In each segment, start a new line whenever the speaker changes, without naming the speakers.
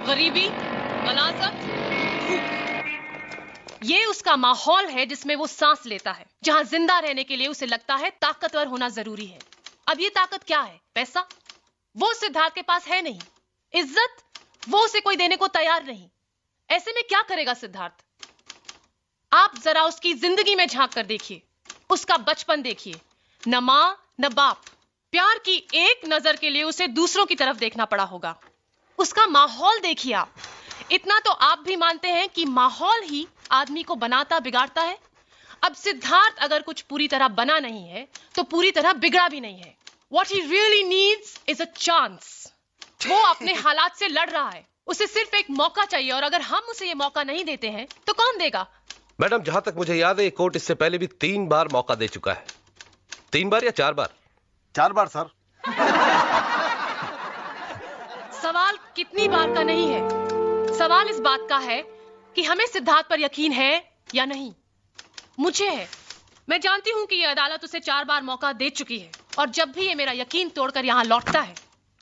गरीबी, मलाजत, भूख, ये उसका माहौल है जिसमें वो सांस लेता है, जहां जिंदा रहने के लिए उसे लगता है ताकतवर होना जरूरी है। अब ये ताकत क्या है? पैसा? वो सिद्धार्थ के पास है नहीं। इज्जत? वो उसे कोई देने को तैयार नहीं। ऐसे में क्या करेगा सिद्धार्थ? आप जरा उसकी जिंदगी में झांक कर देखिए, उसका बचपन देखिए। न मां न बाप, प्यार की एक नजर के लिए उसे दूसरों की तरफ देखना पड़ा होगा। उसका माहौल देखिए आप। इतना तो आप भी मानते हैं कि माहौल ही आदमी को बनाता बिगाड़ता है। अब सिद्धार्थ अगर कुछ पूरी तरह बना नहीं है तो पूरी तरह बिगड़ा भी नहीं है। What he really needs is a chance. वो अपने हालात से लड़ रहा है, उसे सिर्फ एक मौका चाहिए, और अगर हम उसे ये मौका नहीं देते हैं तो कौन देगा?
मैडम, जहां तक मुझे याद है ये कोर्ट इससे पहले भी 3 बार मौका दे चुका है। 3 बार या 4 बार?
4 बार सर।
सवाल कितनी बार का नहीं है, सवाल इस बात का है कि हमें सिद्धार्थ पर यकीन है या नहीं। मुझे है। मैं जानती हूं कि यह अदालत उसे 4 बार मौका दे चुकी है, और जब भी ये मेरा यकीन तोड़कर यहां लौटता है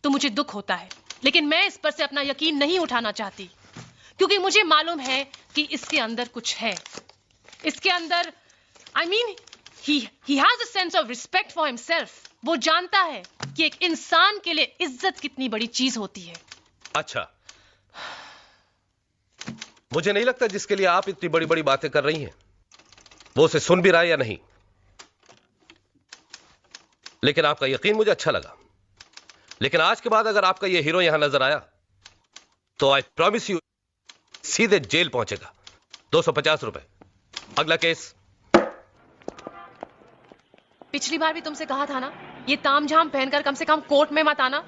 तो मुझे दुख होता है। लेकिन मैं इस पर से अपना यकीन नहीं उठाना चाहती, क्योंकि मुझे मालूम है कि इसके अंदर कुछ है। इसके अंदर he has a sense of respect for himself. वो जानता है कि एक इंसान के लिए इज्जत कितनी बड़ी चीज होती है।
अच्छा, मुझे नहीं लगता जिसके लिए आप इतनी बड़ी बड़ी बातें कर रही हैं वो उसे सुन भी रहा है या नहीं, लेकिन आपका यकीन मुझे अच्छा लगा। लेकिन आज के बाद अगर आपका यह हीरो यहां नजर आया तो आई प्रॉमिस यू सीधे जेल पहुंचेगा। 250 रुपए। अगला केस।
पिछली बार भी तुमसे कहा था ना, ये तामझाम पहनकर कम से कम कोर्ट में मत आना।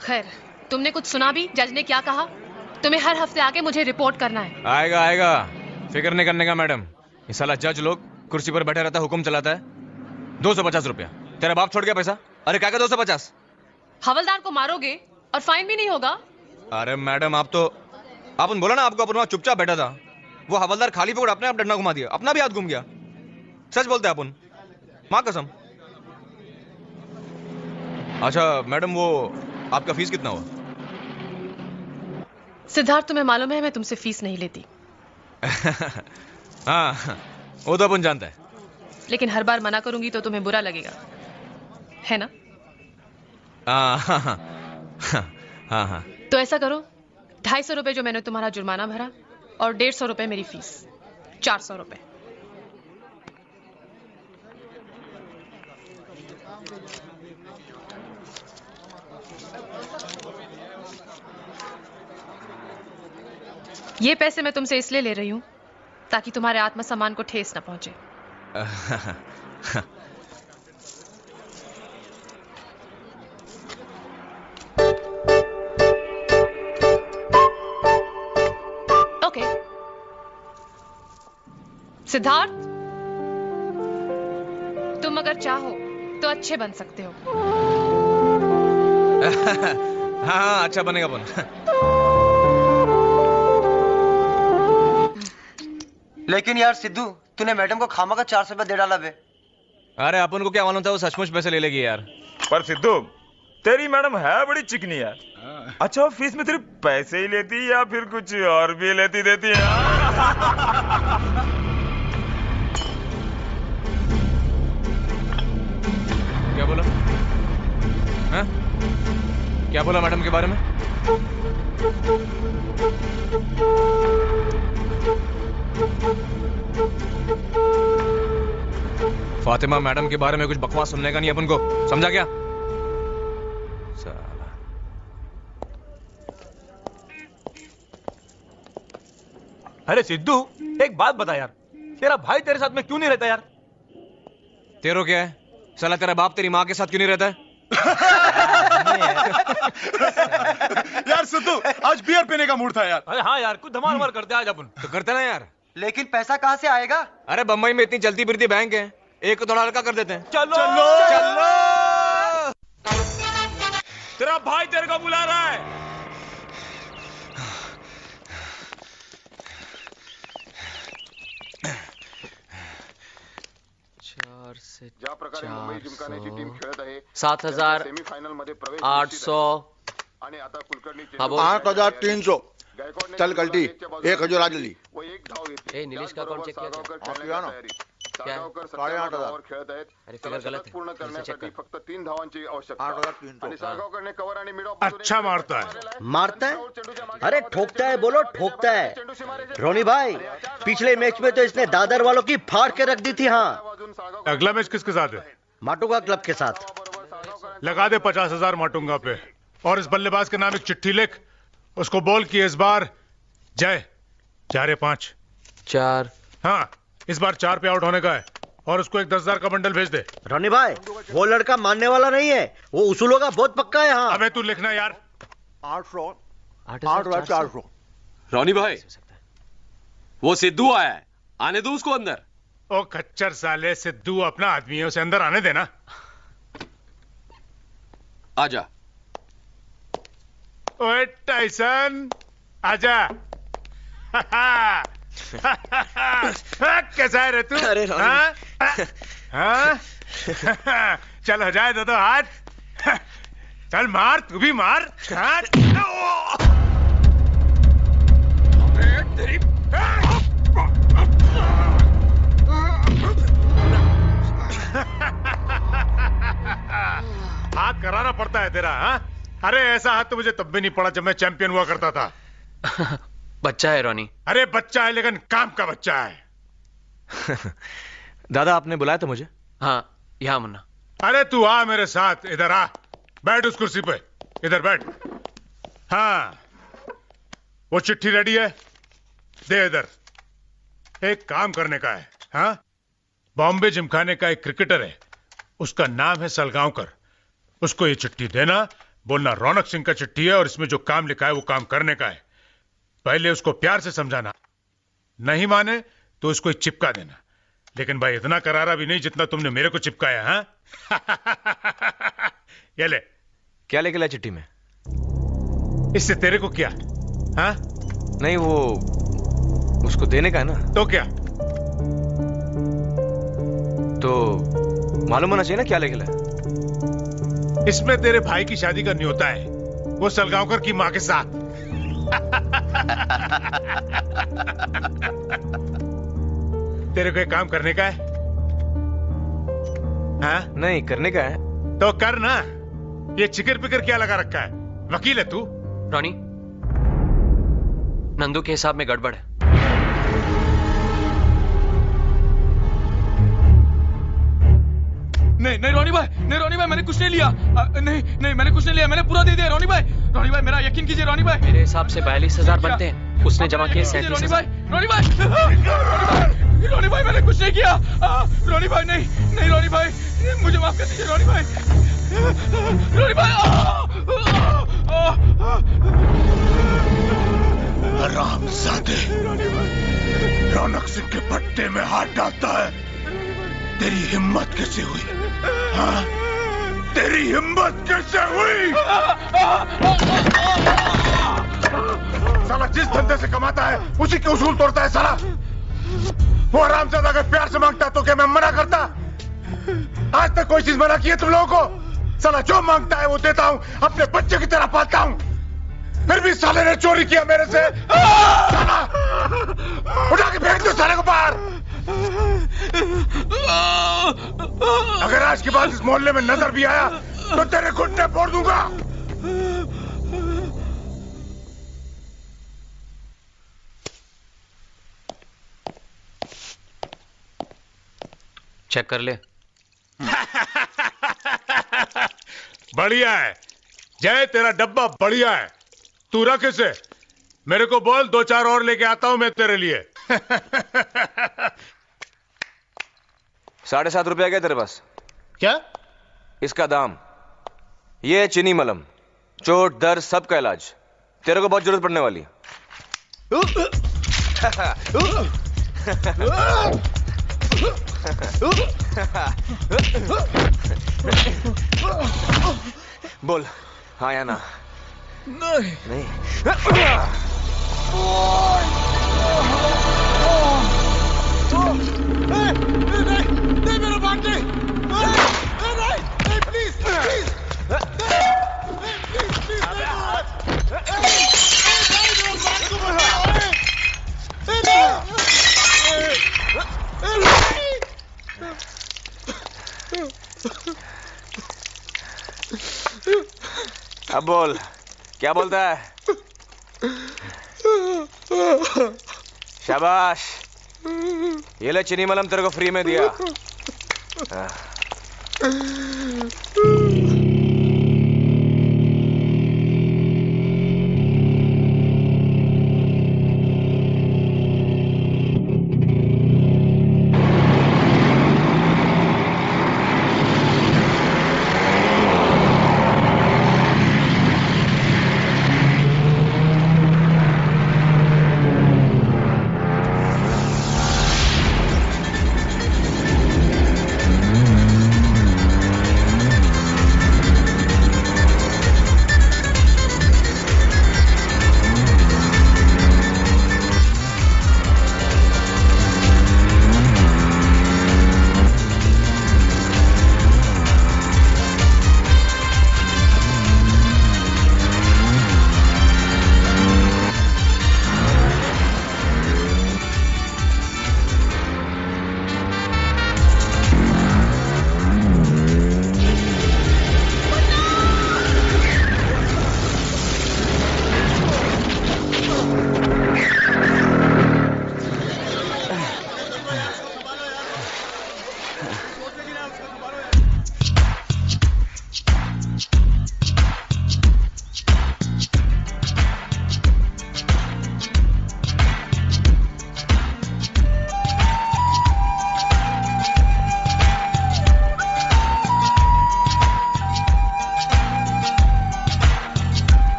खैर, तुमने कुछ सुना भी? जज ने क्या कहा? तुम्हें हर हफ्ते आके मुझे रिपोर्ट करना है।
आएगा आएगा, फिक्र नहीं करने का मैडम। ये साला जज लोग कुर्सी पर बैठे रहता है, हुक्म चलाता है। 250 रुपया। तेरा बाप छोड़ गया पैसा? अरे क्या 250?
हवलदार को मारोगे और फाइन भी नहीं होगा?
अरे मैडम, आपने बोला ना आपको अपन चुपचाप बैठा था। वो हवलदार खाली पकड़ अपने आप डंडा घुमा दिया, अपना भी हाथ घूम गया। सच बोलते हैं अपन, माँ कसम। अच्छा मैडम, वो आपका फीस कितना हुआ?
सिद्धार्थ, तुम्हें मालूम है मैं तुमसे फीस नहीं लेती।
हाँ, वो तो अपन जानता है।
लेकिन हर बार मना करूंगी तो तुम्हें बुरा लगेगा, है ना?
हाँ हाँ हाँ।
तो ऐसा करो, 250 रुपए जो मैंने तुम्हारा जुर्माना भरा और 150 रुपए मेरी फीस, 400 रुपए। ये पैसे मैं तुमसे इसलिए ले रही हूं ताकि तुम्हारे आत्मसम्मान को ठेस न पहुंचे। ओके सिद्धार्थ, तुम अगर चाहो तो अच्छे बन सकते हो।
हाँ, अच्छा बनेगा बन।
लेकिन यार सिद्धू, तूने मैडम को खामा का 400 रुपए दे डाला बे।
अरे अपन को क्या मालूम था वो सचमुच पैसे ले लेगी यार।
पर सिद्धू, तेरी मैडम है बड़ी चिकनी यार। अच्छा, फीस में सिर्फ पैसे ही लेती या फिर कुछ और भी लेती देती है?
क्या बोला? हाँ? क्या बोला मैडम के बारे में? फातिमा मैडम के बारे में कुछ बकवास सुनने का नहीं अपन को, समझा क्या? साला।
अरे सिद्धू, एक बात बता यार, तेरा भाई तेरे साथ में क्यों नहीं रहता यार?
तेरो क्या है? साला तेरा बाप तेरी माँ के साथ क्यों नहीं रहता है?
यार सिद्धू, आज बियर पीने का मूड था यार। अरे हाँ यार, कुछ धमाल करते आज अपन।
तो करते ना यार।
लेकिन पैसा कहाँ से आएगा?
अरे बम्बई में इतनी चलती फिरती बैंक है, एक को थोड़ा हल्का कर देते हैं।
चलो
चलो चलो।
तेरा भाई तेरे को बुला रहा है।
ज्या प्रकारे मुंबई जिमखान्याची टीम खेळत आहे
7,800
हाँ बोल।
8,300 चल कल्टी 1,000 आज ली
ए नीलेश का अकाउंट चेक किया क्या?
किया ना
क्या है?
8,500
अरे फिगर गलत है, फिर से चेक कर।
8,300
अच्छा मारता है।
मारता है? अरे ठोकता है बोलो, ठोकता है। रोनी भाई पिछले मैच में तो इसने दादर वालों की फाड़ के रख दी थी। हाँ,
अगला मैच किसके साथ है?
माटुंगा क्लब के साथ।
लगा दे 50,000 माटुंगा पे, और इस बल्लेबाज के नाम एक चिट्ठी लिख, उसको बोल कि इस बार जय 4-5
4।
हाँ, इस बार 4 पे आउट होने का है, और उसको एक 10,000 का बंडल भेज दे।
रोनी भाई वो लड़का मानने वाला नहीं है, वो उसूलों का बहुत पक्का है। हाँ
अबे तू लिखना यार।
8,400
रोनी भाई वो सिद्धू आया है, आने दो उसको अंदर।
ओ खच्चर साले, सिद्धू अपना आदमी है, उसे अंदर आने देना।
आजा।
ओए टाइसन आजा। कैसा है रे तू?
अरे
हाँ? हाँ? चल हो जाए दो हाथ। चल मार, तू भी मार। हाथ कराना पड़ता है तेरा। हाँ? अरे ऐसा हाथ तो मुझे तब भी नहीं पड़ा जब मैं चैंपियन हुआ करता था।
बच्चा है रोनी।
अरे बच्चा है लेकिन काम का बच्चा है।
दादा आपने बुलाया था मुझे?
हाँ यहाँ मुन्ना।
अरे तू आ मेरे साथ, इधर आ, बैठ उस कुर्सी पे, इधर बैठ। हाँ वो चिट्ठी रेडी है, दे इधर। एक काम करने का है। हाँ, बॉम्बे जिमखाने का एक क्रिकेटर है, उसका नाम है सलगांवकर। उसको ये चिट्ठी देना, बोलना रौनक सिंह का चिट्ठी है और इसमें जो काम लिखा है वो काम करने का है। पहले उसको प्यार से समझाना, नहीं माने तो उसको एक चिपका देना, लेकिन भाई इतना करारा भी नहीं जितना तुमने मेरे को चिपकाया। हाँ? ये ले।
क्या लेके लाया चिट्ठी में?
इससे तेरे को क्या? हाँ?
नहीं वो उसको देने का है ना।
तो क्या?
तो मालूम होना चाहिए ना क्या लेके लाया।
इसमें तेरे भाई की शादी करनी होता है, वो सलगांवकर की मां के साथ। तेरे को एक काम करने का है? हाँ?
नहीं करने का है।
तो कर ना, ये चिकर पिकर क्या लगा रखा है? वकील है तू?
रोनी नंदू के हिसाब में गड़बड़ है।
नहीं रोनी भाई मैंने कुछ नहीं लिया। नहीं मैंने कुछ नहीं लिया, मैंने पूरा दे दिया। रोनी भाई मेरा यकीन कीजिए रोनी भाई।
मेरे हिसाब से 42,000 बनते हैं, उसने जमा किए 37,000।
रोनी भाई मैंने कुछ नहीं किया। रोनी भाई नहीं रोनी भाई, मुझे माफ कर दीजिए रोनी भाई।
हरामजादे, रौनक सिंह के पट्टे में हाथ डालता है। तेरी हिम्मत कैसे हुई? हाँ? तेरी हिम्मत कैसे हुई? साला जिस धंधे से कमाता है उसी के उसूल तोड़ता है साला। वो हरामजादा अगर प्यार से मांगता तो क्या मैं मना करता? आज तक कोई चीज मना की है तुम लोगों को? साला जो मांगता है वो देता हूँ, अपने बच्चे की तरह पालता हूँ। फिर भी साले ने चोरी किया मेरे से। साला उठा के फेंक दो साले को बाहर। अगर आज के बाद इस मोहल्ले में नजर भी आया तो तेरे घुटने फोड़ दूंगा।
चेक कर ले।
बढ़िया है जय, तेरा डब्बा बढ़िया है। तू रख इसे, मेरे को बोल 2-4 और लेके आता हूं मैं तेरे लिए।
7.5 रुपया क्या तेरे पास?
क्या?
इसका दाम। ये है चीनी मलम, चोट दर्द सब का इलाज। तेरे को बहुत जरूरत पड़ने वाली है। बोल हाँ या ना? नहीं
नहीं मेरा बात नहीं। नहीं प्लीज प्लीज प्लीज।
अब बोल, क्या बोलता है? शाबाश, ये ले चीनी मलम तेरे को फ्री में दिया।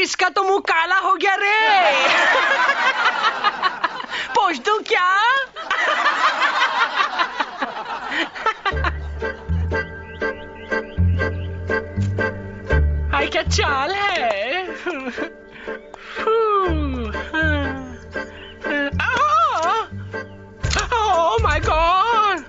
इसका तो मुंह काला हो गया रे। पूछ दूं क्या? हाय क्या चाल है। Oh my God.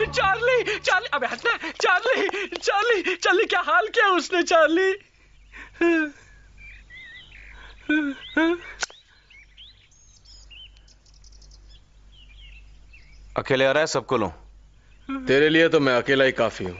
चार्ली, अबे हटना। चार्ली क्या हाल किया उसने चार्ली।
अकेले आ रहा है, सबको लो।
तेरे लिए तो मैं अकेला ही काफी हूं।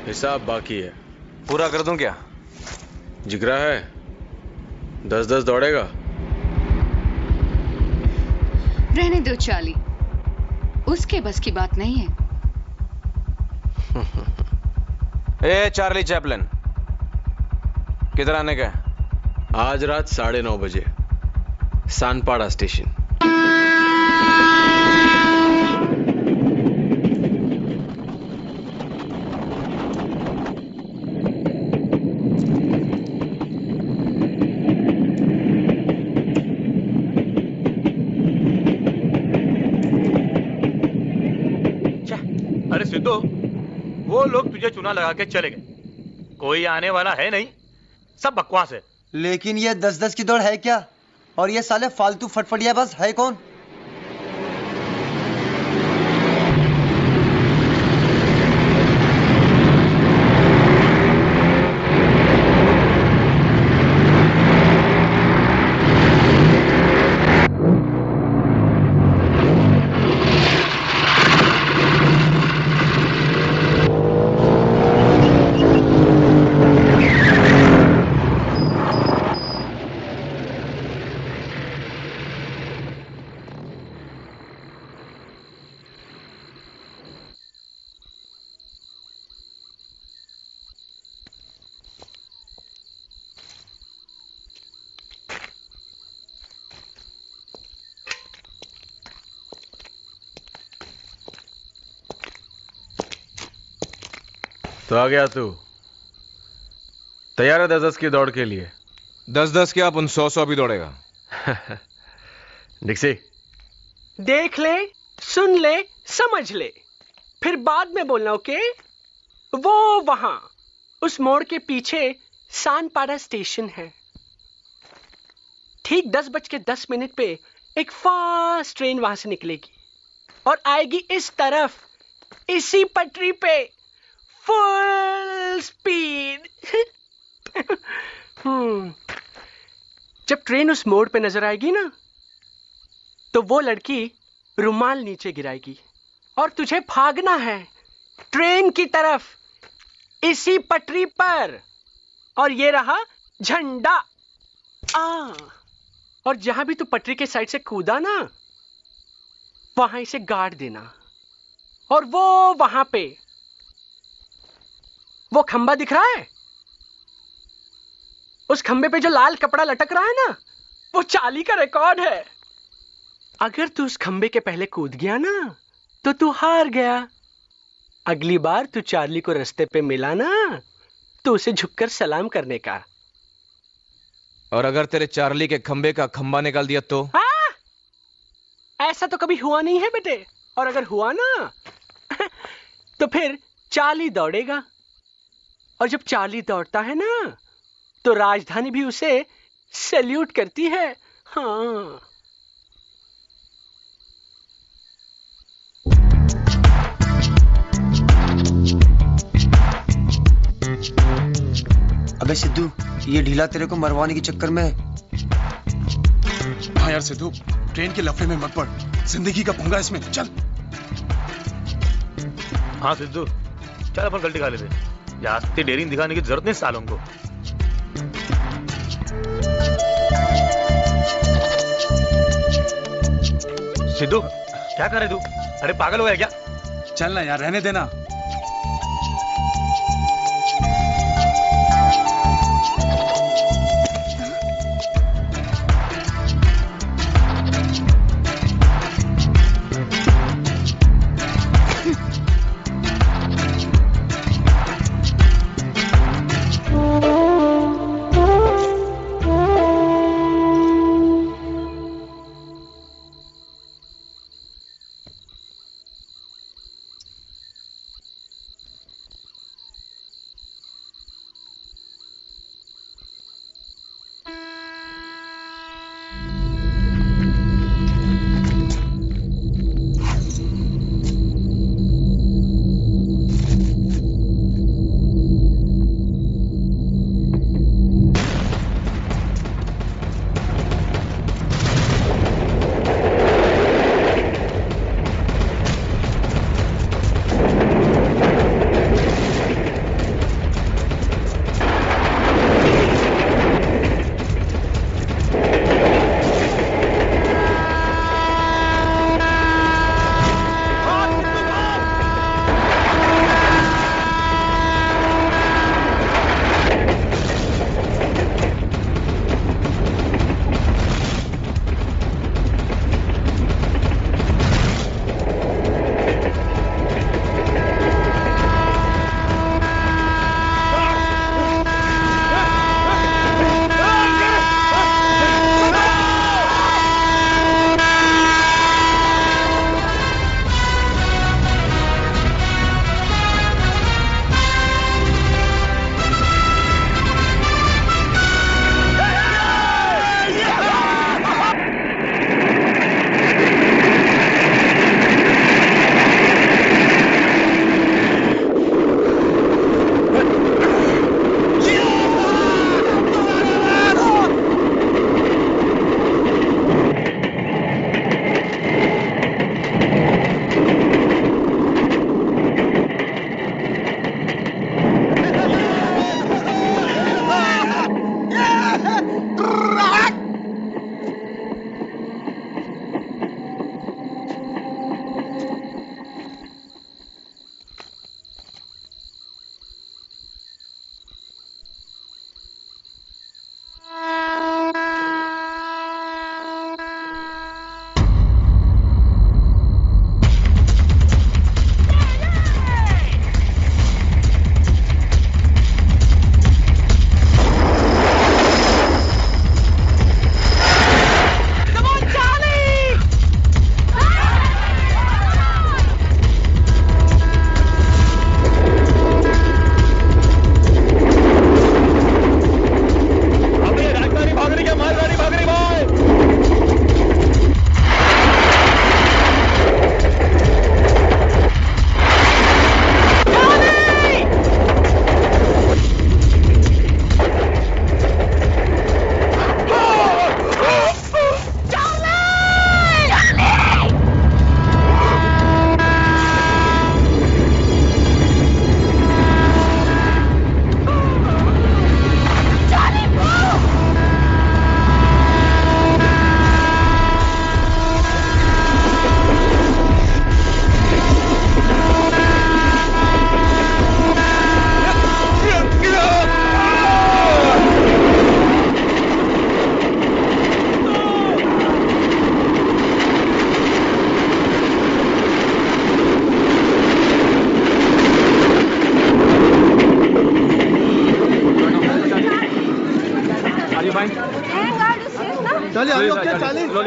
हिसाब बाकी है।
पूरा कर दूं क्या?
जिगरा है, 10-10 दौड़ेगा।
रहने दो चार्ली, उसके बस की बात नहीं है।
ए चार्ली चैपलिन, किधर आने का?
आज रात 9:30 बजे सानपाड़ा स्टेशन।
अरे सिद्धू, वो लोग तुझे चुना लगा के चले गए, कोई आने वाला है नहीं, सब बकवास है।
लेकिन ये 10-10 की दौड़ है क्या? और ये साले फालतू फटफटिया बस है कौन?
तो आ गया तू? तैयार है 10-10 की दौड़ के लिए?
10-10 क्या, अपन 100-100 भी दौड़ेगा।
डिक्सी,
देख ले, सुन ले, समझ ले, फिर बाद में बोलना, ओके? वो वहां उस मोड़ के पीछे सानपाड़ा स्टेशन है। ठीक 10:10 पे एक फास्ट ट्रेन वहां से निकलेगी और आएगी इस तरफ, इसी पटरी पे, फुल स्पीड। जब ट्रेन उस मोड़ पे नजर आएगी ना, तो वो लड़की रुमाल नीचे गिराएगी और तुझे भागना है ट्रेन की तरफ, इसी पटरी पर। और ये रहा झंडा। और जहां भी तू पटरी के साइड से कूदा ना, वहां इसे गाड़ देना। और वो वहां पे वो खंबा दिख रहा है, उस खंबे पे जो लाल कपड़ा लटक रहा है ना, वो चार्ली का रिकॉर्ड है। अगर तू उस खंबे के पहले कूद गया ना, तो तू हार गया। अगली बार तू चार्ली को रास्ते पे मिला ना, तो उसे झुककर सलाम करने का।
और अगर तेरे चार्ली के खंबे का खंबा निकाल दिया तो?
ऐसा तो कभी हुआ नहीं है बेटे। और अगर हुआ ना, तो फिर चार्ली दौड़ेगा। और जब चार्ली दौड़ता है ना, तो राजधानी भी उसे सैल्यूट करती है। हाँ।
अबे सिद्धू, ये ढीला तेरे को मरवाने के चक्कर में।
हाँ यार सिद्धू, ट्रेन के लफड़े में मत पड़, जिंदगी का पंगा इसमें। चल।
हाँ सिद्धू, चल अपन गलती खा लेते, जास्ती डेयरिंग दिखाने की जरूरत नहीं सालों को। सिद्धू, क्या कर रहे तू? अरे पागल हो गया क्या?
चल ना यार, रहने देना।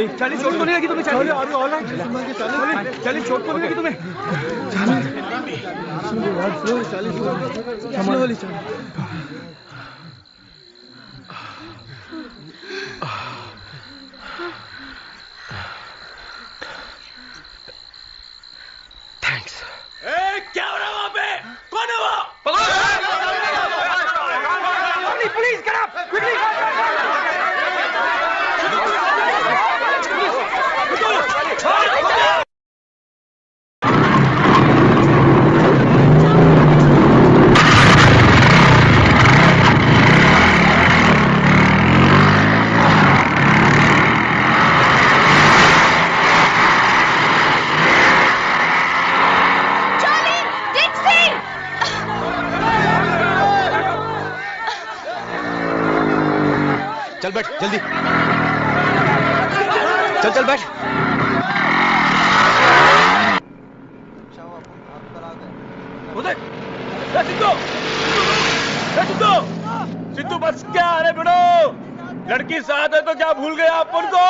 चाली चोट तो नहीं लगी तुम्हें? चाली चोट तो नहीं लगी तुम्हें?
थैंक्स।
क्या हो रहा है वहाँ पे? कौन है वो?
Please get up! Quickly!
चल बैठ जल्दी। चल चल बैठ।
सिद्धू बस क्या? अरे बिनो, लड़की साथ है तो क्या भूल गए आप उनको?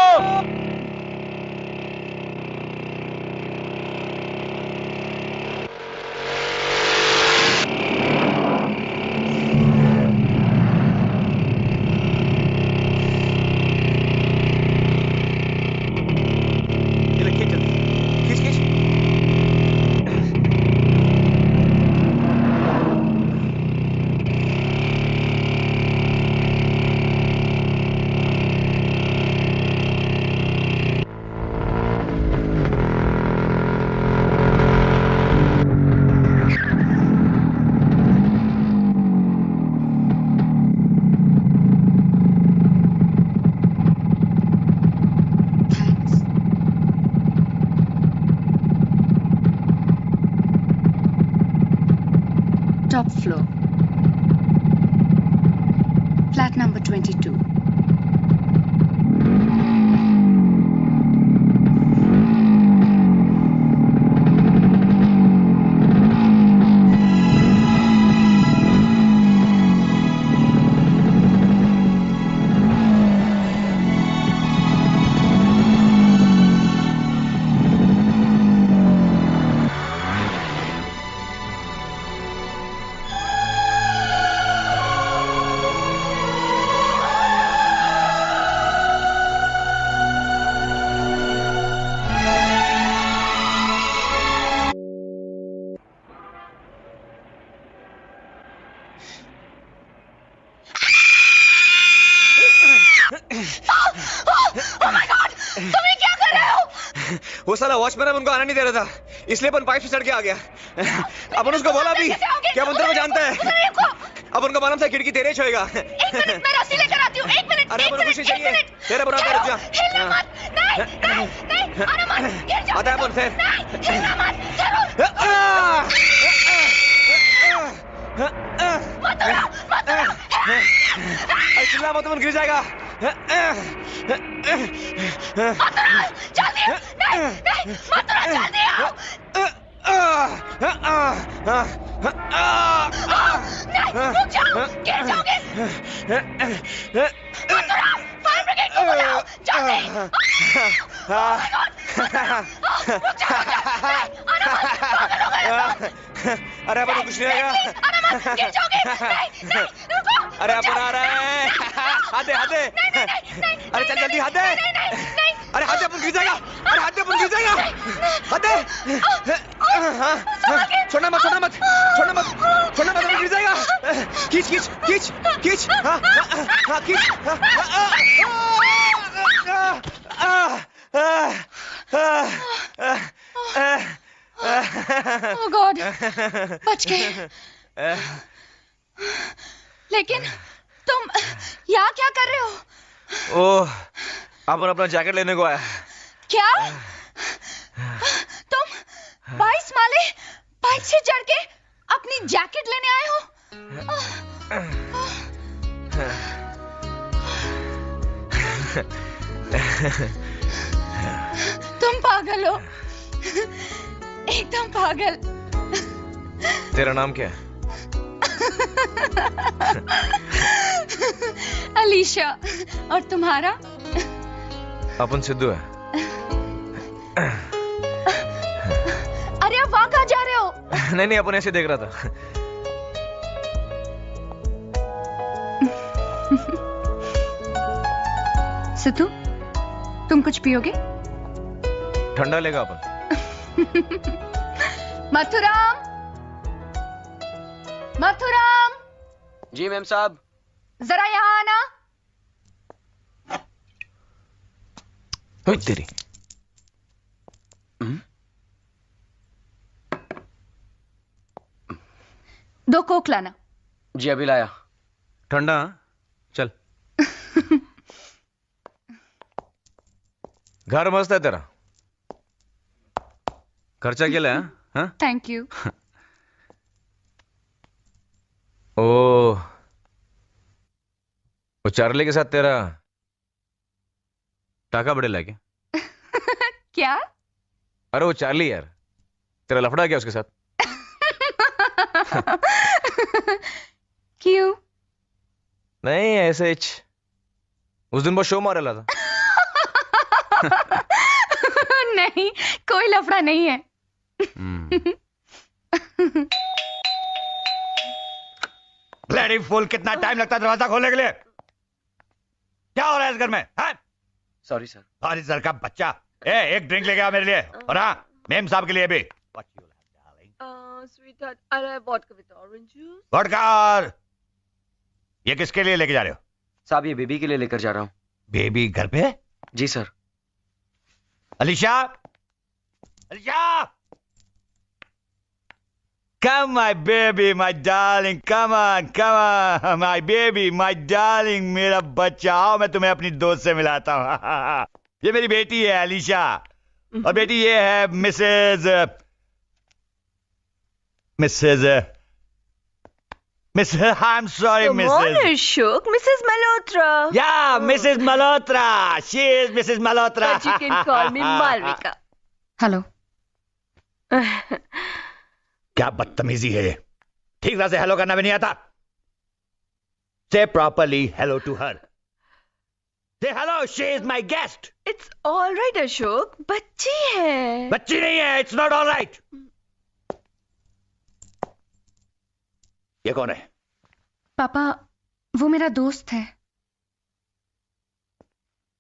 Top floor. Flat number 22.
वो साला वॉचमैन उनको आना नहीं दे रहा था, इसलिए अपन पाइप से चढ़ के आ गया। अपन उसको बोला भी क्या मंत्र को जानता है। अब उनको मालूम था खिड़की तेरे छुएगा।
एक मिनट, मैं रस्सी लेकर आती हूँ। एक मिनट,
अरे अपन कुछ नहीं चाहिए, तेरा बुरा कर जा। आता है अपन फिर। चिल्ला मत, अपन गिर जाएगा। अरे अपन कुछ नहीं आएगा। अरे अपन आ रहा है। हाथ दे, हाथ दे। अरे चल जल्दी हाथ दे। अरे हाथ दे, अपन गिर जाएगा। अरे हाथ दे, अपन गिर जाएगा। हाथ दे। छोड़ना मत, छोड़ना मत, छोड़ना मत, छोड़ना मत, अपन गिर जाएगा। खींच खींच खींच खींच। हाँ हाँ खींच।
ओह गॉड, बच गए। लेकिन तुम यहाँ क्या कर रहे हो?
ओह, अपन अपना जैकेट लेने को आया।
क्या? तुम 22 माले बाइक से चढ़ के अपनी जैकेट लेने आए हो? तुम पागल हो, एकदम पागल।
तेरा नाम क्या है?
अलीशा। और तुम्हारा?
अपन सिद्धू है।
अरे आप वहां कहाँ जा रहे हो?
नहीं नहीं, अपन ऐसे देख रहा था।
सिद्धू, तुम कुछ पियोगे?
ठंडा लेगा अपन।
मथुराम, मथुराम।
जी मैम साहब।
जरा यहाँ आना।
तेरी।
दो कोक लाना।
जी अभी लाया।
ठंडा चल। घर मस्त है तेरा। खर्चा केला है? हाँ?
Thank you.
ओ, वो चार्ली के साथ तेरा टाका बढ़ेला क्या?
क्या?
अरे वो चार्ली यार, तेरा लफड़ा क्या उसके साथ?
क्यों?
नहीं ऐसे उस दिन बहुत शो मारेला था।
नहीं, कोई लफड़ा नहीं है।
ब्लडी फूल, कितना टाइम लगता है दरवाजा खोलने के लिए? क्या हो रहा है इस घर में?
Sorry sir.
सॉरी सर का बच्चा। एक ड्रिंक लेके आ मेरे लिए, और हाँ मेम साहब के लिए भी।
Sweetheart, I'll have vodka with orange juice.
Vodka. ये किसके लिए लेके जा रहे हो?
साहब ये बेबी के लिए लेकर जा रहा हूँ।
बेबी घर पे?
जी sir.
Alisha, Alisha, come my baby, my darling, come on, my baby, my darling, मेरा बच्चा। आओ मैं तुम्हें अपनी दोस्त से मिलाता हूँ। ये मेरी बेटी है अलीशा, और बेटी ये है Mrs I'm sorry,
Come
Mrs.
on, Ashok, Mrs. Malhotra.
Yeah, Mrs. Malhotra. She is Mrs. Malhotra.
But you can call me Malvika.
Hello.
क्या बदतमीजी है ये? ठीक तरह से हेलो करना भी नहीं आता। Say properly hello to her. Say hello, she is my guest.
It's all right, Ashok. बच्ची है।
बच्ची नहीं है, it's not all right. ये कौन है?
पापा, वो मेरा दोस्त है।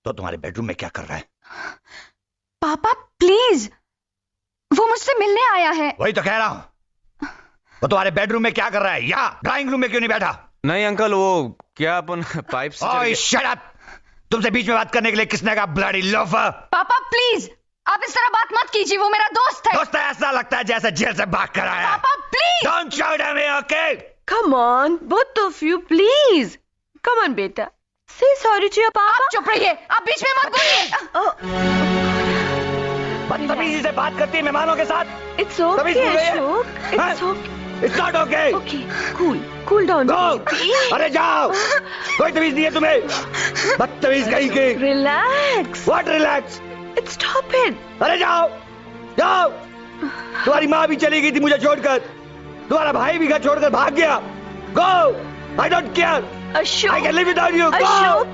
तो तुम्हारे बेडरूम में क्या कर रहा है?
पापा प्लीज, वो मुझसे मिलने आया है।
वही तो कह रहा हूं। वो तुम्हारे बेडरूम में क्या कर रहा है? यहाँ ड्राइंग रूम में क्यों नहीं बैठा?
नहीं अंकल, वो क्या अपन पाइप से
ओए शट अप! तुमसे बीच में बात करने के लिए किसने कहा ब्लडी लोफर?
पापा प्लीज, आप इस तरह बात मत कीजिए, वो मेरा दोस्त है।
दोस्त ऐसा लगता है जैसे जेल से भाग कर आया।
पापा please.
Don't shout at me, okay?
Come on, both of you, please. Come on, बेटा. Say sorry to your papa.
आप चुप रहिए, आप बीच में मत बोलिए।
बदतमीजी से बात करती है मेहमानों के साथ।
It's okay, Ashok. It's okay.
It's not okay.
Okay, cool down.
Go. अरे जाओ, कोई तमीज नहीं है तुम्हें। बदतमीज कहीं की।
Relax.
What relax?
It's stop it.
अरे जाओ, जाओ। तुम्हारी माँ भी चली गई थी मुझे छोड़कर, तुम्हारा भाई भी घर छोड़कर भाग गया। Go. I don't care.
Ashok.
I can live without you. Go.
Ashok.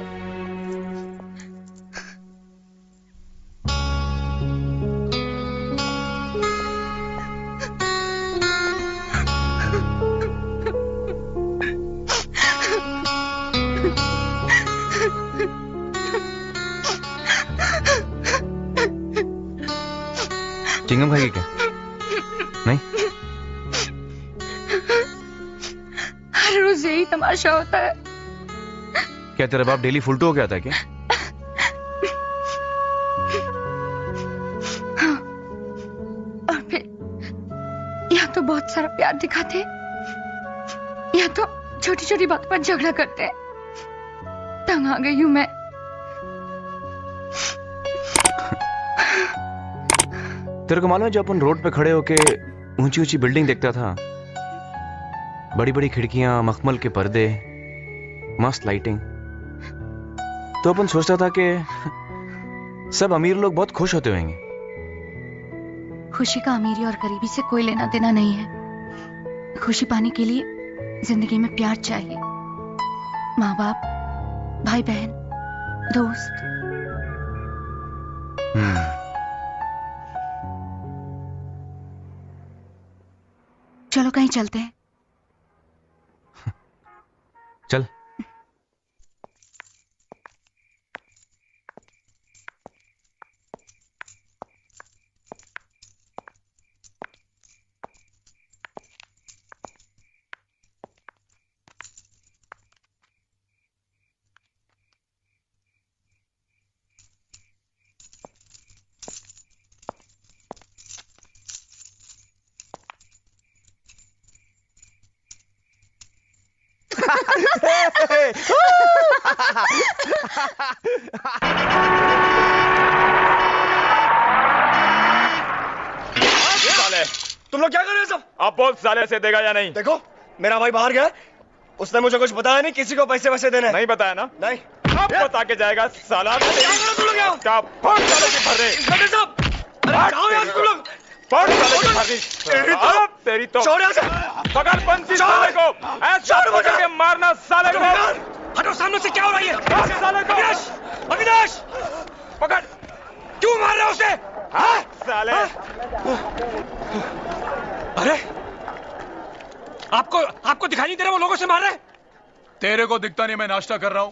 Chingam खाएगी क्या? नहीं?
हर रोज यही तमाशा होता है।
क्या तेरा बाप डेली फुलटू हो गया था क्या?
हाँ। और फिर या तो बहुत सारा प्यार दिखाते, या तो छोटी छोटी बात पर झगड़ा करते हैं। तंग आ गई हूं मैं।
तेरे को मालूम है, जब अपन रोड पे खड़े होके ऊंची ऊंची बिल्डिंग देखता था, बड़ी बड़ी खिड़कियां, मखमल के पर्दे, मस्त लाइटिंग, तो अपन सोचता था कि सब अमीर लोग बहुत खुश होते होंगे।
खुशी का अमीरी और गरीबी से कोई लेना देना नहीं है। खुशी पाने के लिए जिंदगी में प्यार चाहिए, माँ बाप, भाई बहन, दोस्त। चलो कहीं चलते हैं।
चल।
तुम लोग क्या कर रहे हो सब? अब बोल साले से देगा या नहीं?
देखो मेरा भाई बाहर गया, उसने मुझे कुछ बताया नहीं, किसी को पैसे वैसे देने।
नहीं बताया ना?
नहीं।
अब बता के जाएगा साला। क्या फोड़ साले की भर रहे?
जाओ यार तुम लोग।
फोड़ साले की भर रही। तेरी तो पकड़ बंसी साले को, ऐसा पकड़ के मारना साले को।
हटो सामने से, क्या हो रही है?
साले को
अविनाश
पकड़।
क्यों मार रहे हो उसे? हाँ?
साले
अरे आपको दिखाई नहीं दे रहा वो लोगों से मार रहे हैं?
तेरे को दिखता नहीं, मैं नाश्ता कर रहा हूं।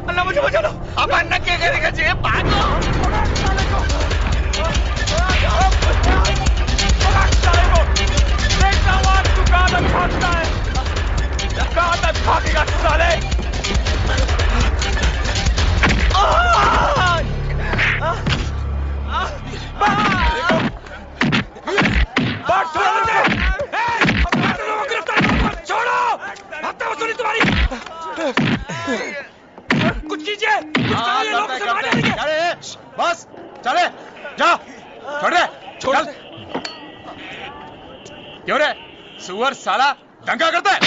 अल्लाह मुझे बचा लो। अब अन्ना क्या करेगा जी? भागो।
कहाँ तक भागता है? कहाँ तक भागेगा साले?
छोड़ो, हफ्ता वसूली तुम्हारी। कुछ कीजिए,
बस चले, जा, छोड़ दे,
छोड़। क्यों रे सुअर साला दंगा करता है?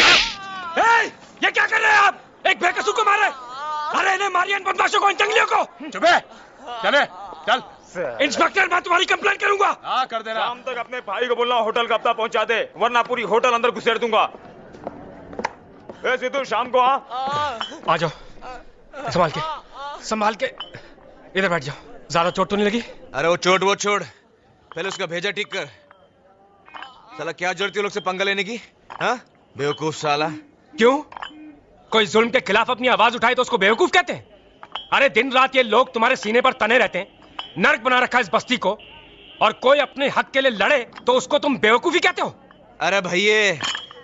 ये क्या कर रहे हैं आप? एक बेकसूर को मारे। अरे इन्हें मारिए, इन बदमाशों को, इन जंगलियों को।
चुप है, चले, चल।
इंस्पेक्टर मैं तुम्हारी कंप्लेंट करूंगा।
हाँ कर देना।
शाम तक अपने भाई को बोलना होटल का हफ्ता पहुंचा दे, वरना पूरी होटल अंदर घुसेड़ दूंगा। सिद्धू शाम को
आ जाओ। संभाल के इधर बैठ जाओ। ज्यादा चोट तो नहीं लगी?
अरे वो चोट वो छोड़, पहले उसका भेजा ठीक कर। साला क्या जरूरत है लोग से पंगा लेने की? हाँ बेवकूफ साला।
क्यों? कोई जुल्म के खिलाफ अपनी आवाज उठाए तो उसको बेवकूफ कहते हैं? अरे दिन रात ये लोग तुम्हारे सीने पर तने रहते हैं, नर्क बना रखा है इस बस्ती को, और कोई अपने हक के लिए लड़े तो उसको तुम बेवकूफी कहते हो?
अरे भैये,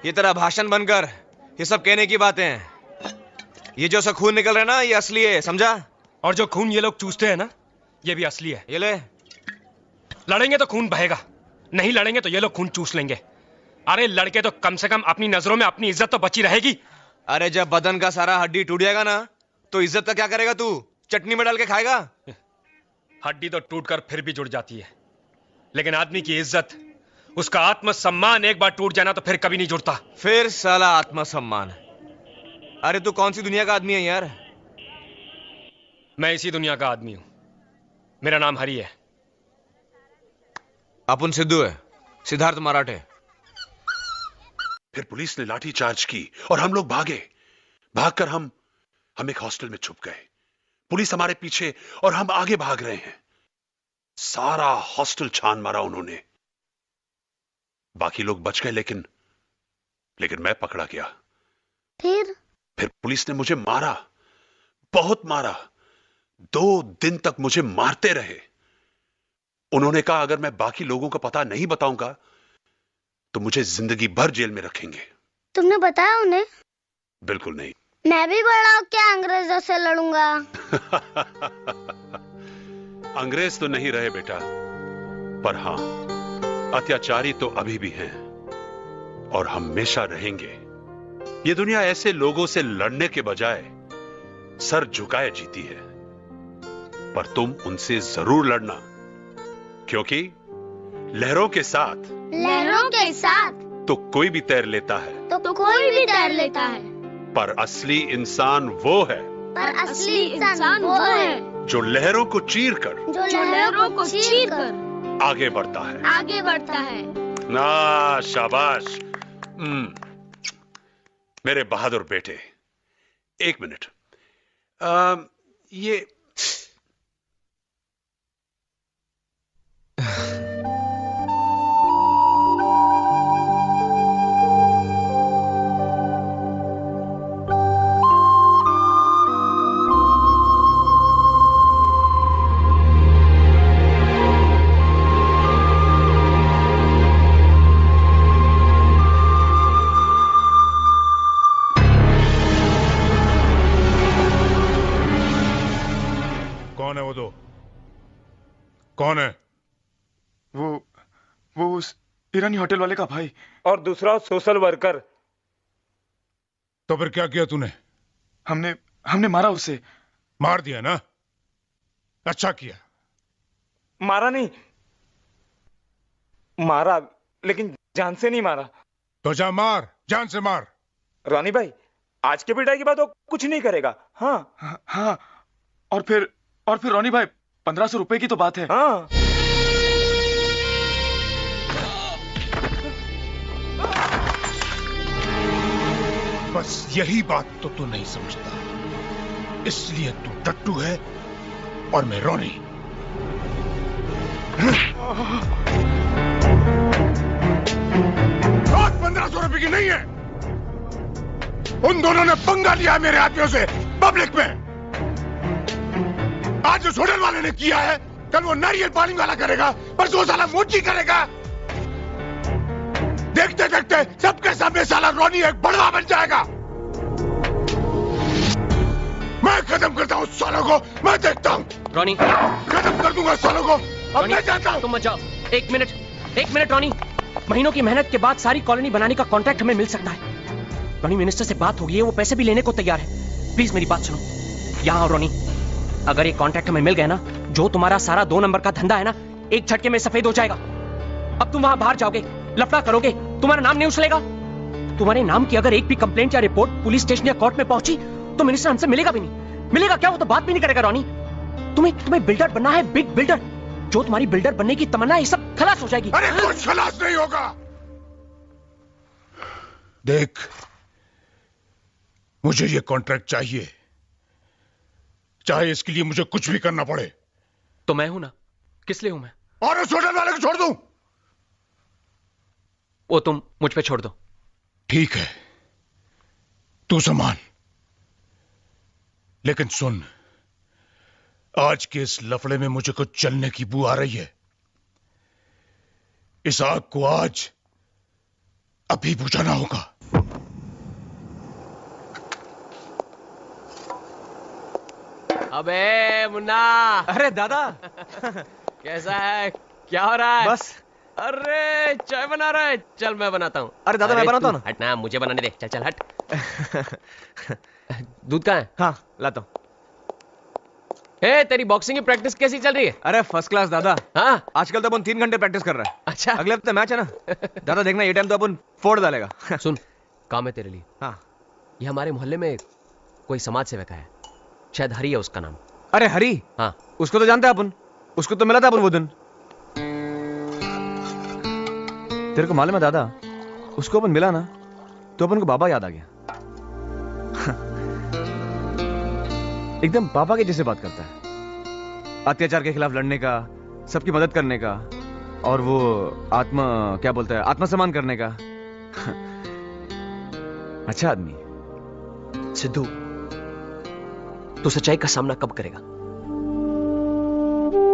ये तेरा भाषण बनकर ये सब कहने की बातें हैं। ये जो सा खून निकल रहा है ना, ये असली है, समझा?
और जो खून ये लोग चूसते हैं ना, ये भी असली है।
ये ले।
लड़ेंगे तो खून बहेगा, नहीं लड़ेंगे तो ये लोग खून चूस लेंगे। अरे लड़के तो कम से कम अपनी नजरों में अपनी इज्जत तो बची रहेगी।
अरे जब बदन का सारा हड्डी टूट जाएगा ना, तो इज्जत का क्या करेगा तू? चटनी में डाल के खाएगा?
हड्डी तो टूटकर फिर भी जुड़ जाती है, लेकिन आदमी की इज्जत, उसका आत्मसम्मान एक बार टूट जाना तो फिर कभी नहीं जुड़ता।
फिर साला आत्मसम्मान। अरे तू कौन सी दुनिया का आदमी है यार?
मैं इसी दुनिया का आदमी हूं। मेरा नाम हरि है।
अपन सिद्धू है, सिद्धार्थ मराठे।
फिर पुलिस ने लाठी चार्ज की और हम लोग भागे। भागकर हम एक हॉस्टल में छुप गए। पुलिस हमारे पीछे और हम आगे भाग रहे हैं। सारा हॉस्टल छान मारा उन्होंने। बाकी लोग बच गए, लेकिन मैं पकड़ा गया। फिर पुलिस ने मुझे मारा, बहुत मारा। 2 दिन तक मुझे मारते रहे। उन्होंने कहा अगर मैं बाकी लोगों का पता नहीं बताऊंगा तो मुझे जिंदगी भर जेल में रखेंगे।
तुमने बताया उन्हें?
बिल्कुल नहीं।
मैं भी बड़ा क्या अंग्रेजों से लड़ूंगा।
अंग्रेज तो नहीं रहे बेटा, पर हां, अत्याचारी तो अभी भी हैं और हमेशा रहेंगे। ये दुनिया ऐसे लोगों से लड़ने के बजाय सर झुकाए जीती है। पर तुम उनसे जरूर लड़ना, क्योंकि लहरों के साथ
तो कोई भी तैर लेता है।
पर असली इंसान वो है
पर असली इंसान वो है
जो लहरों को चीर कर आगे बढ़ता है। ना शाबाश। मेरे बहादुर बेटे, एक मिनट। ये
कौन है वो दो? कौन है?
वो उस ईरानी होटल वाले का भाई।
और दूसरा सोशल वर्कर।
तो फिर क्या किया तूने?
हमने मारा उसे।
मार दिया ना? अच्छा किया।
मारा नहीं, मारा लेकिन जान से नहीं मारा।
तो जा मार, जान से मार।
रॉनी भाई, आज के पिटाई के बाद वो कुछ नहीं करेगा।
हाँ। और फिर रॉनी भाई 1500 रुपए की तो बात है।
हाँ।
बस यही बात तो तू नहीं समझता, इसलिए तू टट्टू है और मैं रॉनी। बात 1500 रुपए की नहीं है। उन दोनों ने पंगा लिया मेरे आदमियों से पब्लिक में। आज उस होटल वाले ने किया है, कल वो नारियल पानी वाला करेगा, परसों वो साला मोची करेगा। देखते देखते सबके सामने साला रॉनी एक बड़वा बन जाएगा। मैं खत्म करता हूँ सालों को, मैं देखता हूँ।
रॉनी,
खत्म कर दूंगा सालों को। अब मैं जाता हूँ।
तुम मत जाओ। एक मिनट रॉनी। महीनों की मेहनत के बाद सारी कॉलोनी बनाने का कॉन्ट्रैक्ट हमें मिल सकता है। रॉनी, मिनिस्टर से बात हो गई है, वो पैसे भी लेने को तैयार है। प्लीज मेरी बात सुनो। यहाँ आओ रॉनी। अगर ये कॉन्ट्रैक्ट हमें मिल गया ना, जो तुम्हारा सारा 2 नंबर का धंधा है ना, एक झटके में सफेद हो जाएगा। अब तुम वहां बाहर जाओगे, लफड़ा करोगे, तुम्हारा नाम नहीं उछलेगा। तुम्हारे नाम की अगर एक भी कंप्लेंट या रिपोर्ट पुलिस स्टेशन या कोर्ट में पहुंची तो मिनिस्टर हमसे मिलेगा भी नहीं। मिलेगा क्या? वो तो बात भी नहीं करेगा। रॉनी, तुम्हें बिल्डर बनना है, बिग बिल्डर। जो तुम्हारी बिल्डर बनने की तमन्ना है, ये सब खलास हो जाएगी।
अरे कुछ खलास नहीं होगा। देख, मुझे ये कॉन्ट्रैक्ट चाहिए, चाहे इसके लिए मुझे कुछ भी करना पड़े।
तो मैं हूं ना, किस लिए हूं मैं?
और उस होटल वाले को छोड़ दूं?
वो तुम मुझ पे छोड़ दो।
ठीक है, तू संभाल। लेकिन सुन, आज के इस लफड़े में मुझे कुछ चलने की बू आ रही है। इस आग को आज अभी बुझाना होगा।
अबे मुन्ना।
अरे दादा।
कैसा है? क्या हो रहा है?
बस।
अरे चाय बना रहा है? चल मैं बनाता हूँ।
अरे दादा, मैं बनाता हूँ ना।
हट ना, मुझे बनाने दे। चल हट। दूध कहाँ है?
हाँ लाता हूँ।
तेरी बॉक्सिंग की प्रैक्टिस कैसी चल रही है?
अरे फर्स्ट क्लास दादा।
हाँ,
आजकल तो अपन 3 घंटे प्रैक्टिस कर रहा है।
अच्छा।
अगले हफ्ते मैच है ना दादा, देखना ये टाइम तो अपन फोड़ डालेगा।
सुन, काम है तेरे लिए।
हाँ।
ये हमारे मोहल्ले में कोई समाज सेवक है, शायद हरी है उसका नाम।
अरे हरी?
हाँ।
उसको तो जानते हैं अपन, उसको तो मिला था अपन वो दिन। तेरे को मालूम है दादा, उसको अपन मिला ना तो अपन को बाबा याद आ गया। एकदम पापा के जैसे बात करता है, अत्याचार के खिलाफ लड़ने का, सबकी मदद करने का, और वो क्या बोलता है, आत्मसम्मान करने का। अच्छा आदमी।
सिद्धू, तू सच्चाई का सामना कब करेगा?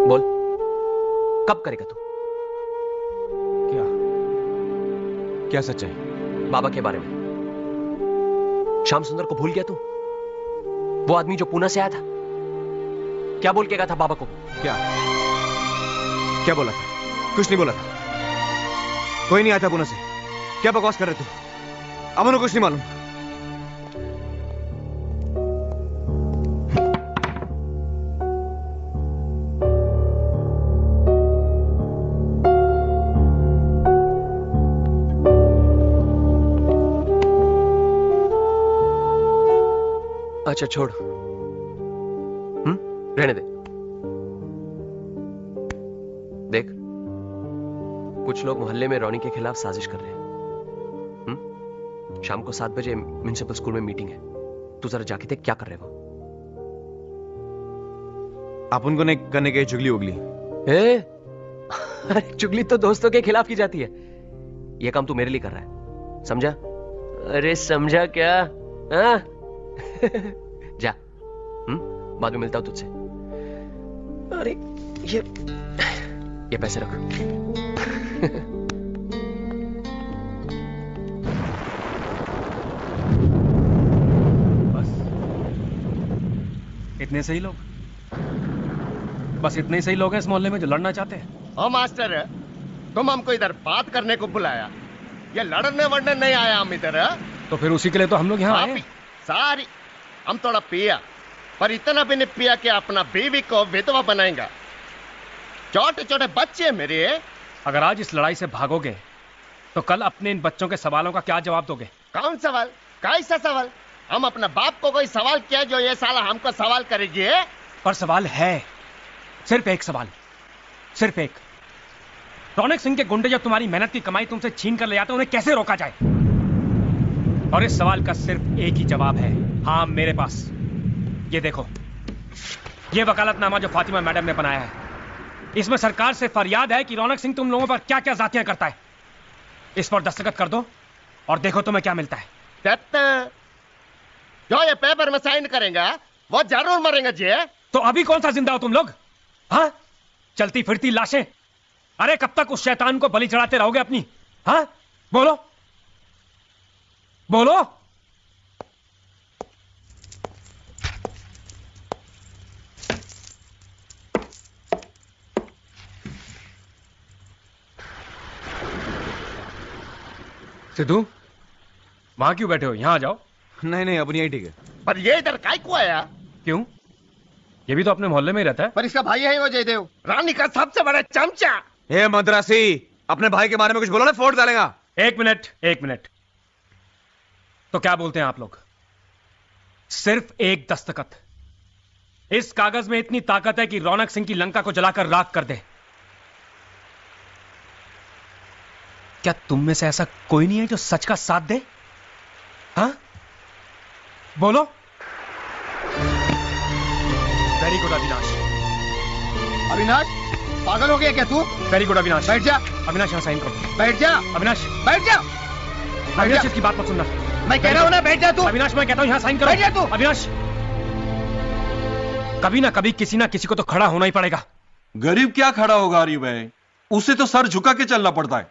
बोल, कब करेगा तू?
क्या सच्चाई?
बाबा के बारे में। श्याम सुंदर को भूल गया तू? वो आदमी जो पूना से आया था, क्या बोल के गया था बाबा को?
क्या बोला था? कुछ नहीं बोला था। कोई नहीं आया था पूना से। क्या बकवास कर रहे तू? अमन को कुछ नहीं मालूम। अच्छा छोड़, रहने दे। देख, कुछ लोग मोहल्ले में रोनी के खिलाफ साजिश कर रहे हैं। शाम को 7 बजे म्युनिसिपल स्कूल में मीटिंग है, तू जरा जाके देख क्या कर रहे हैं वो। आप उनको नहीं करने के चुगली उगली। अरे चुगली तो दोस्तों के खिलाफ की जाती है, ये काम तू मेरे लिए कर रहा है, समझा? अरे समझा क्या? हाँ? जा, बाद में मिलता हूं तुझसे। अरे ये पैसे रख।
इतने सही लोग, बस इतने ही सही लोग हैं इस मोहल्ले में जो लड़ना चाहते हैं।
ओ मास्टर, तुम हमको इधर बात करने को बुलाया, ये लड़ने वड़ने नहीं आया हम इधर।
तो फिर उसी के लिए तो हम लोग यहाँ आए।
सारी हम थोड़ा पिया, पर इतना भी नहीं पिया कि अपना बीवी को विधवा बनाएगा। छोटे छोटे बच्चे मेरे।
अगर आज इस लड़ाई से भागोगे तो कल अपने इन बच्चों के सवालों का क्या जवाब दोगे?
कौन सवाल? कैसा सवाल? हम अपने बाप को कोई सवाल किया जो ये साला हमको सवाल करेगी?
पर सवाल है, सिर्फ एक सवाल, सिर्फ एक। रौनक सिंह के गुंडे जब तुम्हारी मेहनत की कमाई तुमसे छीन कर ले जाते, उन्हें कैसे रोका जाए? और इस सवाल का सिर्फ एक ही जवाब है, हाँ मेरे पास। ये देखो, ये वकालतनामा जो फातिमा मैडम ने बनाया है, इसमें सरकार से फरियाद है कि रौनक सिंह तुम लोगों पर क्या क्या जातियां करता है। इस पर दस्तखत कर दो और देखो तुम्हें क्या मिलता है।
जो ये पेपर में साइन करेगा वो जरूर मरेंगे जी।
तो अभी कौन सा जिंदा हो तुम लोग? हाँ, चलती फिरती लाशें। अरे कब तक उस शैतान को बलि चढ़ाते रहोगे अपनी? हाँ, बोलो बोलो। सिद्धू, वहां क्यों बैठे हो? यहां आ जाओ।
नहीं, अब यही ठीक है।
पर ये इधर काय को आया?
क्यों? ये भी तो अपने मोहल्ले में ही रहता है।
पर इसका भाई है वो जयदेव, रानी का सबसे बड़ा चमचा।
हे मद्रासी, अपने भाई के बारे में कुछ बोलो ना, फोड़ डालेगा।
एक मिनट। तो क्या बोलते हैं आप लोग? सिर्फ एक दस्तखत। इस कागज में इतनी ताकत है कि रौनक सिंह की लंका को जलाकर राख कर दे। क्या तुम में से ऐसा कोई नहीं है जो सच का साथ दे? हाँ, बोलो। Very good Avinash.
अविनाश, पागल हो गया क्या तू?
Very good Avinash.
बैठ जा।
अविनाश, यहाँ साइन करो।
बैठ जा।
अविनाश,
बैठ जा।
अविनाश, इसकी बात मत सुनना।
मैं कह रहा हूं ना, बैठ जा तू।
अविनाश, मैं कहता हूं यहाँ साइन करो।
बैठ जा तू।
अविनाश, कभी ना कभी किसी ना किसी को तो खड़ा होना ही पड़ेगा।
गरीब क्या खड़ा होगा अरीब है, उसे तो सर झुका के चलना पड़ता है।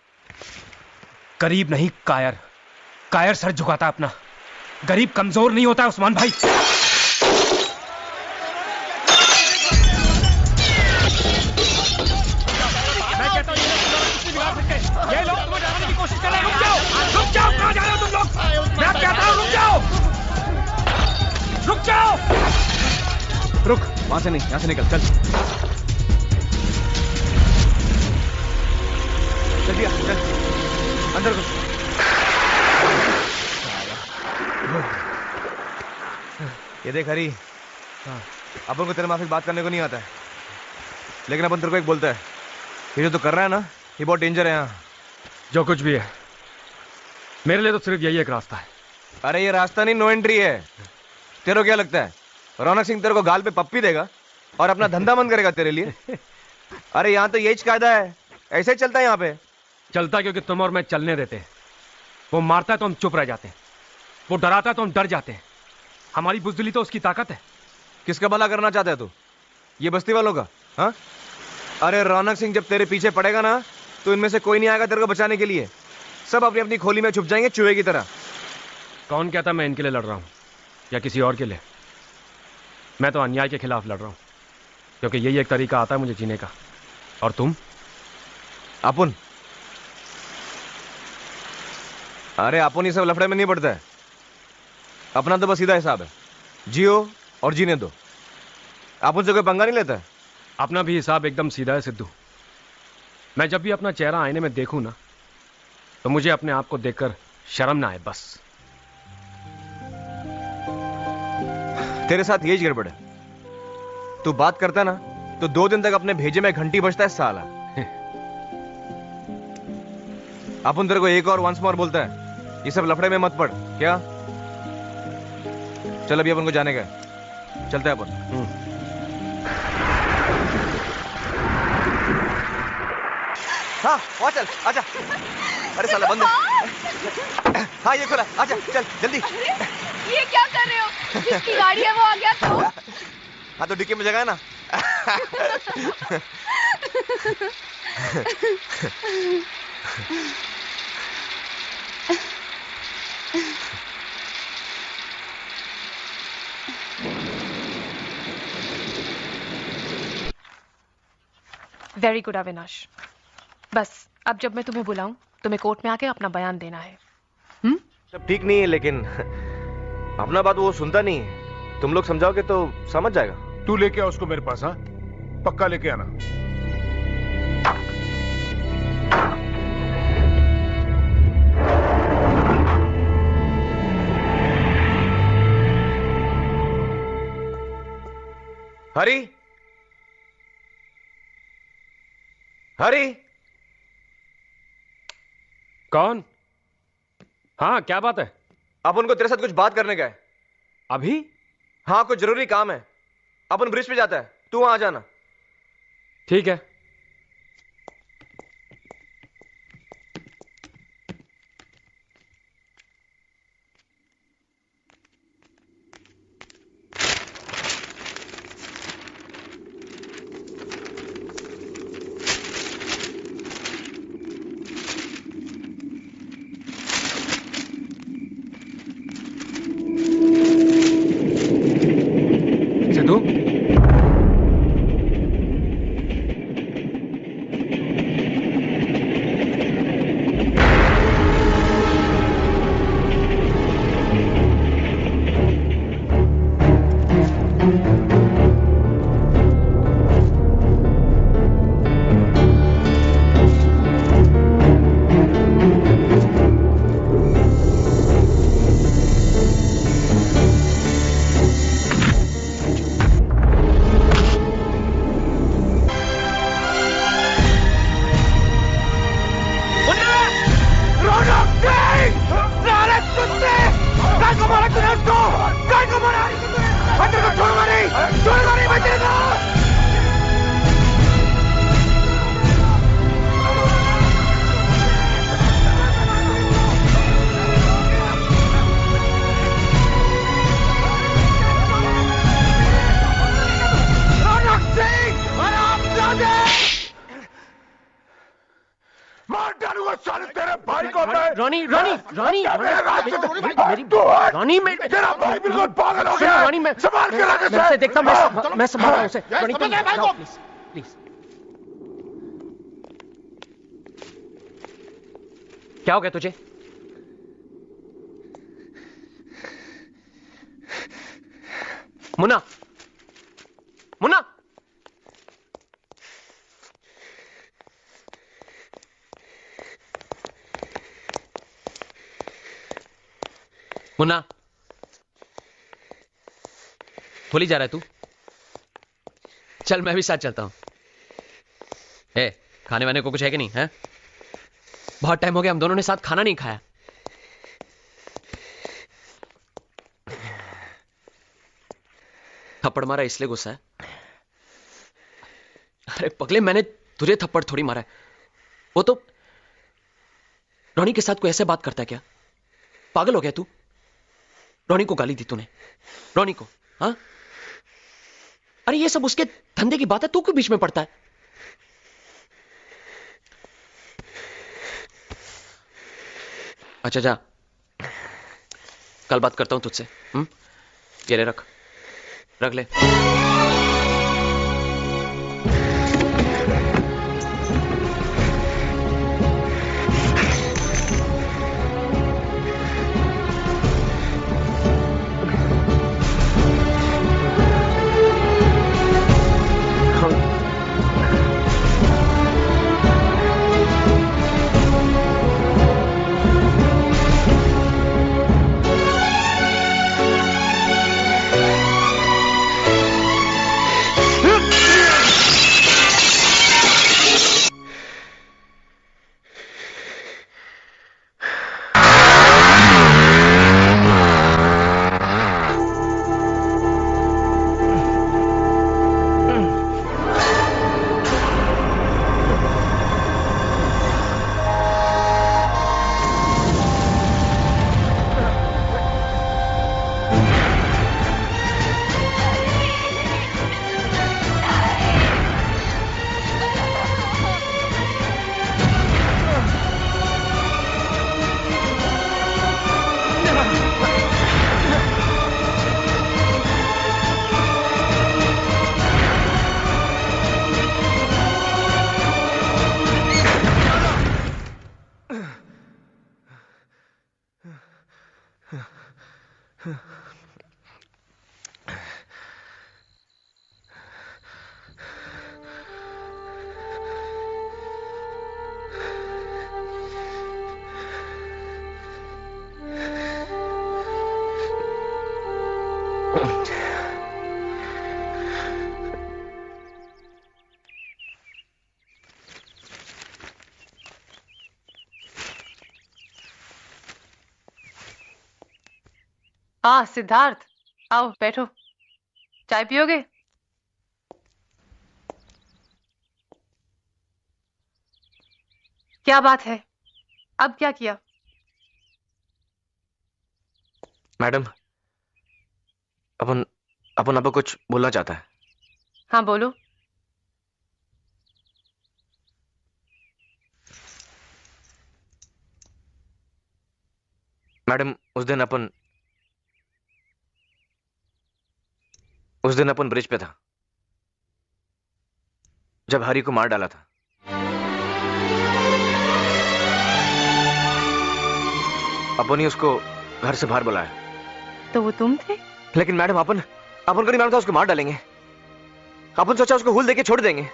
गरीब नहीं, कायर। कायर सर झुकाता अपना, गरीब कमजोर नहीं होता है उस्मान भाई। मैं कहता हूं ये लोग तुम्हें डराने की कोशिश कर रहे हैं। रुक जाओ, कहां जा रहे हो तुम लोग? मैं कहता हूं रुक जाओ। रुक,
वहां से नहीं, यहां से निकल, चल अंदर घुस। ये देख हरी, अपन को तेरे माफिक बात करने को नहीं आता है, लेकिन अपन तेरे को एक बोलता है, ये जो तो कर रहा है ना, ये बहुत डेंजर है। यहाँ
जो कुछ भी है, मेरे लिए तो सिर्फ यही एक रास्ता है।
अरे ये रास्ता नहीं, नो एंट्री है। तेरे को क्या लगता है रौनक सिंह तेरे को गाल पे पप्पी देगा और अपना धंधा बंद करेगा तेरे लिए? अरे यहाँ तो यही कायदा है, ऐसे ही चलता है यहाँ पे।
चलता क्योंकि तुम और मैं चलने देते हैं। वो मारता है तो हम चुप रह जाते हैं, वो डराता है तो हम डर जाते हैं। हमारी बुज़दिली तो उसकी ताकत है।
किसका भला करना चाहता है तू? ये बस्ती वालों का? हाँ, अरे रौनक सिंह जब तेरे पीछे पड़ेगा ना, तो इनमें से कोई नहीं आएगा तेरे को बचाने के लिए। सब अपनी अपनी खोली में छुप जाएंगे चूहे की तरह।
कौन कहता मैं इनके लिए लड़ रहा हूं या किसी और के लिए? मैं तो अन्याय के खिलाफ लड़ रहा हूं, क्योंकि यही एक तरीका आता है मुझे जीने का। और तुम?
अपुन? अरे अपुन ये सब लफड़े में नहीं पड़ता है। अपना तो बस सीधा हिसाब है, जियो और जीने दो। अपुन से कोई पंगा नहीं लेता है।
अपना भी हिसाब एकदम सीधा है सिद्धू। मैं जब भी अपना चेहरा आईने में देखूं ना, तो मुझे अपने आप को देखकर शर्म ना आए बस।
तेरे साथ यही गड़बड़ है। तू बात करता ना तो 2 दिन तक अपने भेजे में घंटी बजता है साला। अपन तेरे को एक और वंस मोर बोलता है, ये सब लफड़े में मत पड़। क्या? चल अभी अपन को जाने का है, चलते हैं अपन। हाँ वहाँ चल, आजा। अरे साला बंद है। हाँ ये खुला, आजा चल जल्दी।
ये क्या कर रहे हो? जिसकी गाड़ी है वो आ गया तो?
हाँ तो डिक्की में जगह है ना।
Very good Avinash. बस अब जब मैं तुम्हें बुलाऊं तुम्हें कोर्ट में आके अपना बयान देना है।
सब ठीक नहीं है लेकिन अपना बात वो सुनता नहीं है। तुम लोग समझाओगे तो समझ जाएगा।
तू लेके आ उसको मेरे पास। हाँ पक्का लेके आना।
हरी, हरी।
कौन? हाँ क्या बात है?
अपन को तेरे साथ कुछ बात करने का है।
अभी?
हाँ कुछ जरूरी काम है। अपन ब्रिज पे जाता है, तू वहां आ जाना।
ठीक है।
मैं संभाल रहा हूं उसे। प्लीज। क्या हो गया तुझे? मुन्ना, मुन्ना। मुन्ना, भूल ही जा रहा है तू? चल मैं भी साथ चलता हूं। खाने वाने को कुछ है कि नहीं? है? बहुत टाइम हो गया हम दोनों ने साथ खाना नहीं खाया। थप्पड़ मारा इसलिए गुस्सा है? अरे पगले, मैंने तुझे थप्पड़ थोड़ी मारा है। वो तो रोनी के साथ कोई ऐसे बात करता है क्या? पागल हो गया तू? रोनी को गाली दी तूने? रोनी को? हाँ? अरे ये सब उसके धंधे की बात है, तू क्यों बीच में पड़ता है? अच्छा जा, कल बात करता हूं तुझसे। ये ले, रख ले।
हाँ सिद्धार्थ, आओ बैठो, चाय पियोगे? क्या बात है, अब क्या किया?
मैडम, अपन अपन आपको कुछ बोलना चाहता है।
हाँ बोलो।
मैडम, उस दिन अपन ब्रिज पे था जब हरी को मार डाला था। अपन ही उसको घर से बाहर बुलाया।
तो वो तुम थे?
लेकिन मैडम, अपन को नहीं मालूम था उसको मार डालेंगे। अपन सोचा उसको हुल देके छोड़ देंगे,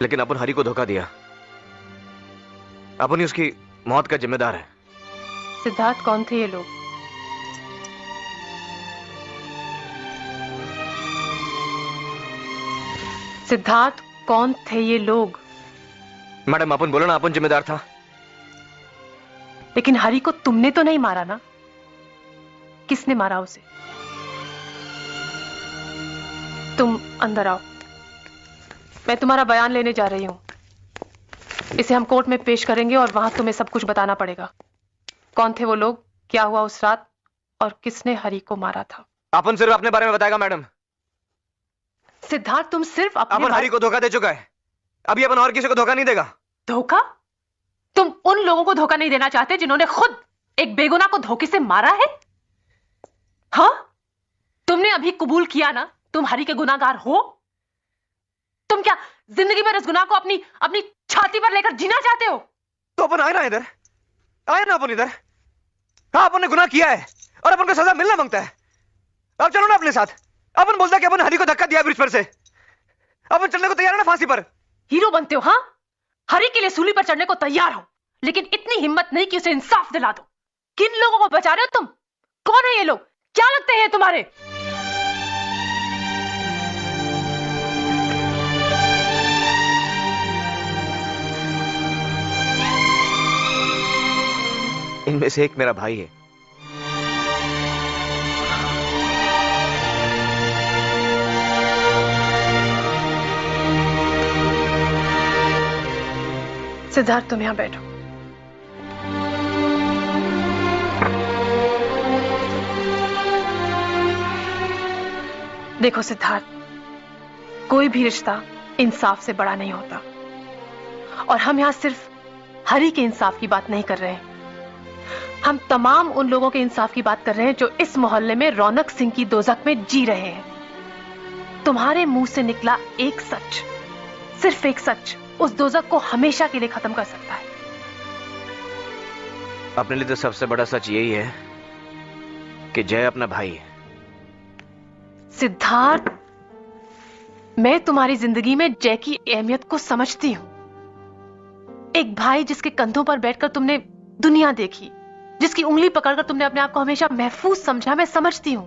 लेकिन अपन हरी को धोखा दिया। अपन ही उसकी मौत का जिम्मेदार है।
सिद्धार्थ, कौन थे ये लोग? सिद्धार्थ, कौन थे ये लोग?
मैडम, अपन बोलो ना, अपन जिम्मेदार था।
लेकिन हरी को तुमने तो नहीं मारा ना? किसने मारा उसे? तुम अंदर आओ, मैं तुम्हारा बयान लेने जा रही हूं। इसे हम कोर्ट में पेश करेंगे और वहां तुम्हें सब कुछ बताना पड़ेगा। कौन थे वो लोग, क्या हुआ उस रात, और किसने हरी को मारा था?
अपन सिर्फ अपने बारे में बताएगा मैडम।
सिद्धार्थ, तुम सिर्फ अपन
हरी को धोखा दे चुका है, अभी अपन और किसी को धोखा नहीं देगा।
धोखा? तुम उन लोगों को धोखा नहीं देना चाहते जिन्होंने खुद एक बेगुनाह को धोखे से मारा है? हाँ, तुमने अभी कबूल किया ना तुम हरी के गुनाहगार हो। तुम क्या जिंदगी भर इस गुनाह को अपनी छाती पर लेकर जीना चाहते हो?
तो अपन आए ना इधर, आए ना अपन इधर। हाँ, अपन ने गुनाह किया है और अपन को सजा मिलना मांगता है। अब चलो ना अपने साथ। अपन बोलता है कि अपन हरी को धक्का दिया ब्रिज पर से। अपन चलने को तैयार है ना फांसी पर?
हीरो बनते हो? हाँ, हरी के लिए सूली पर चढ़ने को तैयार हो, लेकिन इतनी हिम्मत नहीं कि उसे इंसाफ दिला दो। किन लोगों को बचा रहे हो तुम? कौन है ये लोग? क्या लगते हैं तुम्हारे?
इनमें से एक मेरा भाई है।
सिद्धार्थ, तुम यहां बैठो। देखो सिद्धार्थ, कोई भी रिश्ता इंसाफ से बड़ा नहीं होता, और हम यहां सिर्फ हरी के इंसाफ की बात नहीं कर रहे हैं। हम तमाम उन लोगों के इंसाफ की बात कर रहे हैं जो इस मोहल्ले में रौनक सिंह की दोजख में जी रहे हैं। तुम्हारे मुंह से निकला एक सच, सिर्फ एक सच, उस दोजख को हमेशा के लिए खत्म कर सकता है।
अपने लिए तो सबसे बड़ा सच यही है कि जय अपना भाई है।
सिद्धार्थ, मैं तुम्हारी जिंदगी में जय की अहमियत को समझती हूं। एक भाई जिसके कंधों पर बैठकर तुमने दुनिया देखी, जिसकी उंगली पकड़कर तुमने अपने आप को हमेशा महफूज समझा, मैं समझती हूं।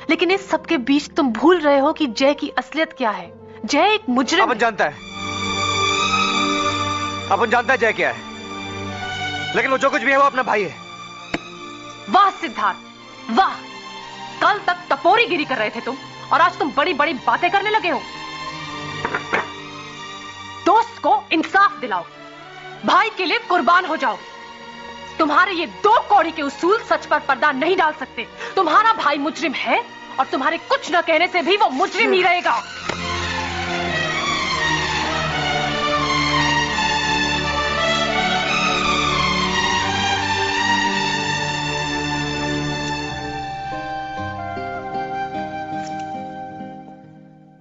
लेकिन इस सबके बीच तुम भूल रहे हो कि जय की असलियत क्या है। जय एक मुजरिम।
अपन जानता है जय क्या है, लेकिन वो जो कुछ भी है वो अपना भाई है।
वाह सिद्धार्थ, वाह! कल तक टपोरीगिरी कर रहे थे तुम, और आज तुम बड़ी बड़ी बातें करने लगे हो। दोस्त को इंसाफ दिलाओ, भाई के लिए कुर्बान हो जाओ। तुम्हारे ये दो कौड़ी के उसूल सच पर पर्दा नहीं डाल सकते। तुम्हारा भाई मुजरिम है, और तुम्हारे कुछ न कहने से भी वो मुजरिम ही रहेगा।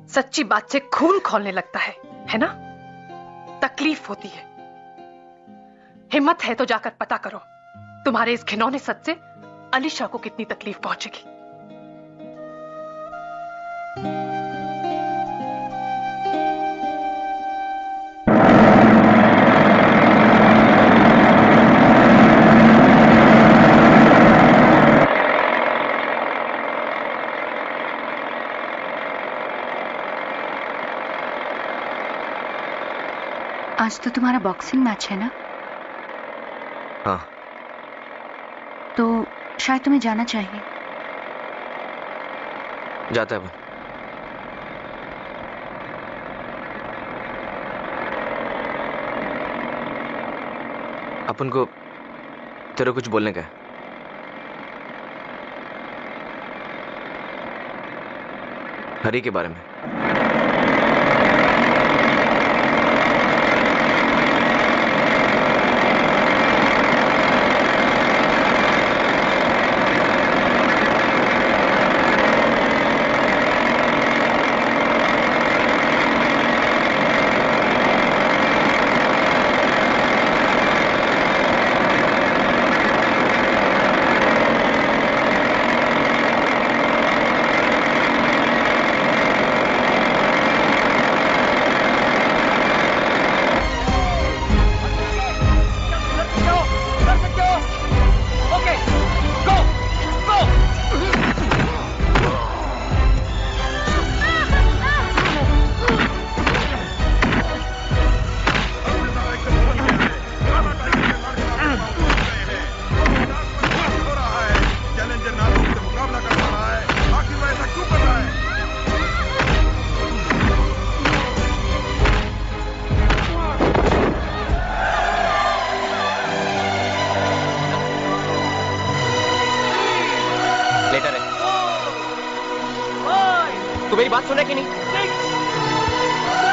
सच्ची बात से खून खौलने लगता है ना? तकलीफ होती है। हिम्मत है तो जाकर पता करो, तुम्हारे इस घिनौने सच से अलीशा को कितनी तकलीफ पहुंचेगी।
आज तो तुम्हारा बॉक्सिंग मैच है ना?
हाँ।
तो शायद तुम्हें जाना चाहिए।
जाता है वो। अपन को तेरे कुछ बोलने का है। हरी के बारे में।
तू मेरी बात सुना कि नहीं?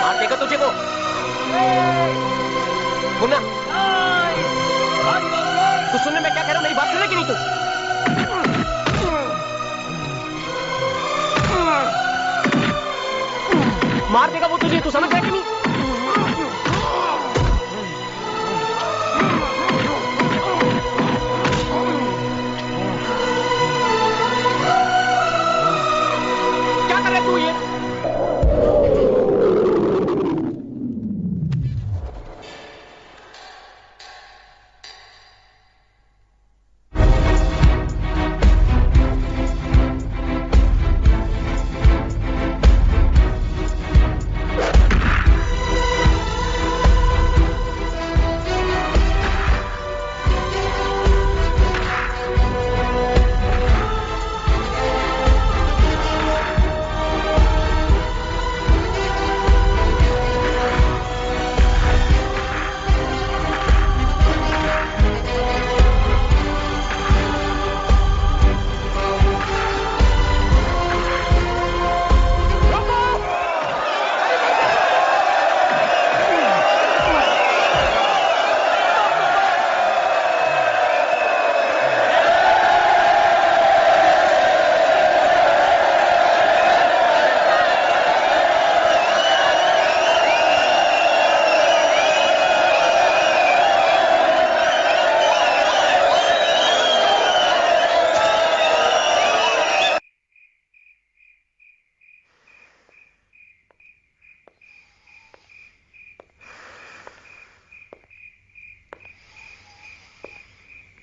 मार देगा तुझे वो। मुन्ना, तू सुनने में क्या कह रहा हूं? मेरी बात सुना कि नहीं तू? मार देगा वो तुझे, तू समझ रहा है कि नहीं? क्या कर रहा है तू ये?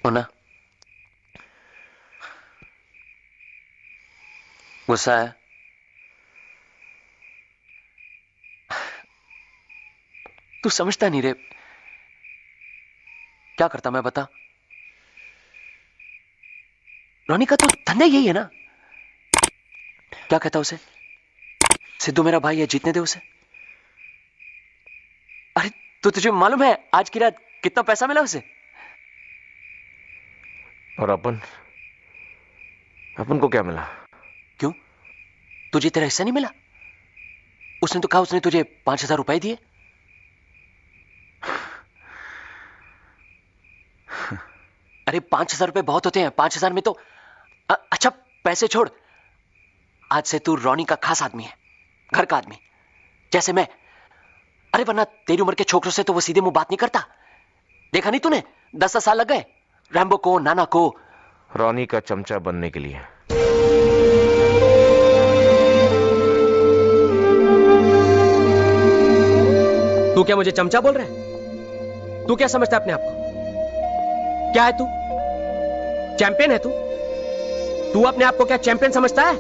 मुन्ना, गुस्सा है? तू समझता नहीं रे। क्या करता मैं बता? रोनी का तो धंधा यही है ना। क्या कहता उसे? सिद्धू मेरा भाई है, जीतने दे उसे। अरे तो तुझे मालूम है आज की रात कितना पैसा मिला उसे? और अपन को क्या मिला? क्यों? तुझे तेरा हिस्सा नहीं मिला? उसने तो कहा उसने तुझे 5,000 रुपए दिए। अरे 5,000 रुपए बहुत होते हैं। 5,000 में तो अच्छा पैसे छोड़। आज से तू रोनी का खास आदमी है, घर का आदमी, जैसे मैं। अरे वरना तेरी उम्र के छोकरों से तो वो सीधे मुंह बात नहीं करता। देखा नहीं तूने? 10 साल लग गए रैम्बो को, नाना को, रोनी का चमचा बनने के लिए।
तू क्या मुझे चमचा बोल रहा है? तू क्या समझता है अपने आप को? क्या है तू? चैंपियन है तू? तू अपने आप को क्या चैंपियन समझता है?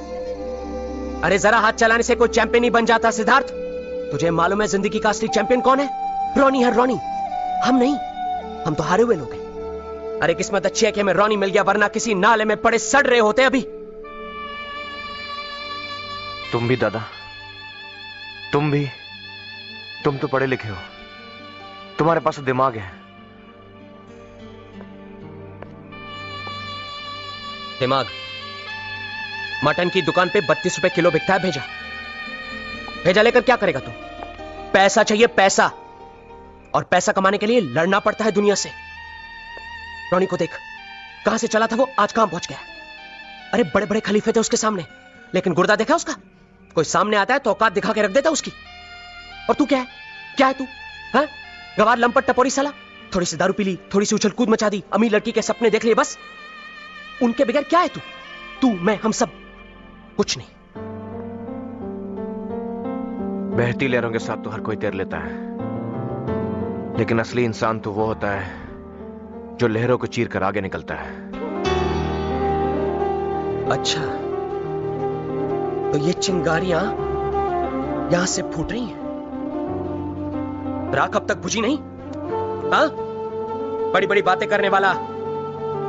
अरे जरा हाथ चलाने से कोई चैंपियन नहीं बन जाता सिद्धार्थ। तुझे मालूम है जिंदगी का असली चैंपियन कौन है? रोनी है, रोनी। हम नहीं, हम तो हारे हुए लोग हैं। अरे किस्मत अच्छी है कि हमें रॉनी मिल गया, वरना किसी नाले में पड़े सड़ रहे होते अभी।
तुम भी दादा, तुम भी, तुम तो पढ़े लिखे हो, तुम्हारे पास तो दिमाग है।
दिमाग? मटन की दुकान पे 32 रुपए किलो बिकता है भेजा। भेजा लेकर क्या करेगा तू? पैसा चाहिए, पैसा। और पैसा कमाने के लिए लड़ना पड़ता है दुनिया से। रॉनी को देख, कहां से चला था वो, आज कहां पहुंच गया। अरे बड़े बड़े खलीफे थे उसके सामने, लेकिन गुर्दा देखा उसका? कोई सामने आता है तो औकात दिखा के रख देता उसकी। और तू क्या है? क्या है तू? हाँ, गवार लंपट टपोरी साला। थोड़ी सी दारू पी ली, थोड़ी सी उछल कूद मचा दी, अमीर लड़की के सपने देख लिए, बस। उनके बगैर क्या है तू? तू, मैं, हम सब कुछ नहीं।
बहती लहरों के साथ तो हर कोई तैर लेता है, लेकिन असली इंसान तो वो होता है जो लहरों को चीर कर आगे निकलता है।
अच्छा, तो ये चिंगारियां यहां से फूट रही हैं? राख अब तक बुझी नहीं? हाँ, बड़ी बड़ी बातें करने वाला,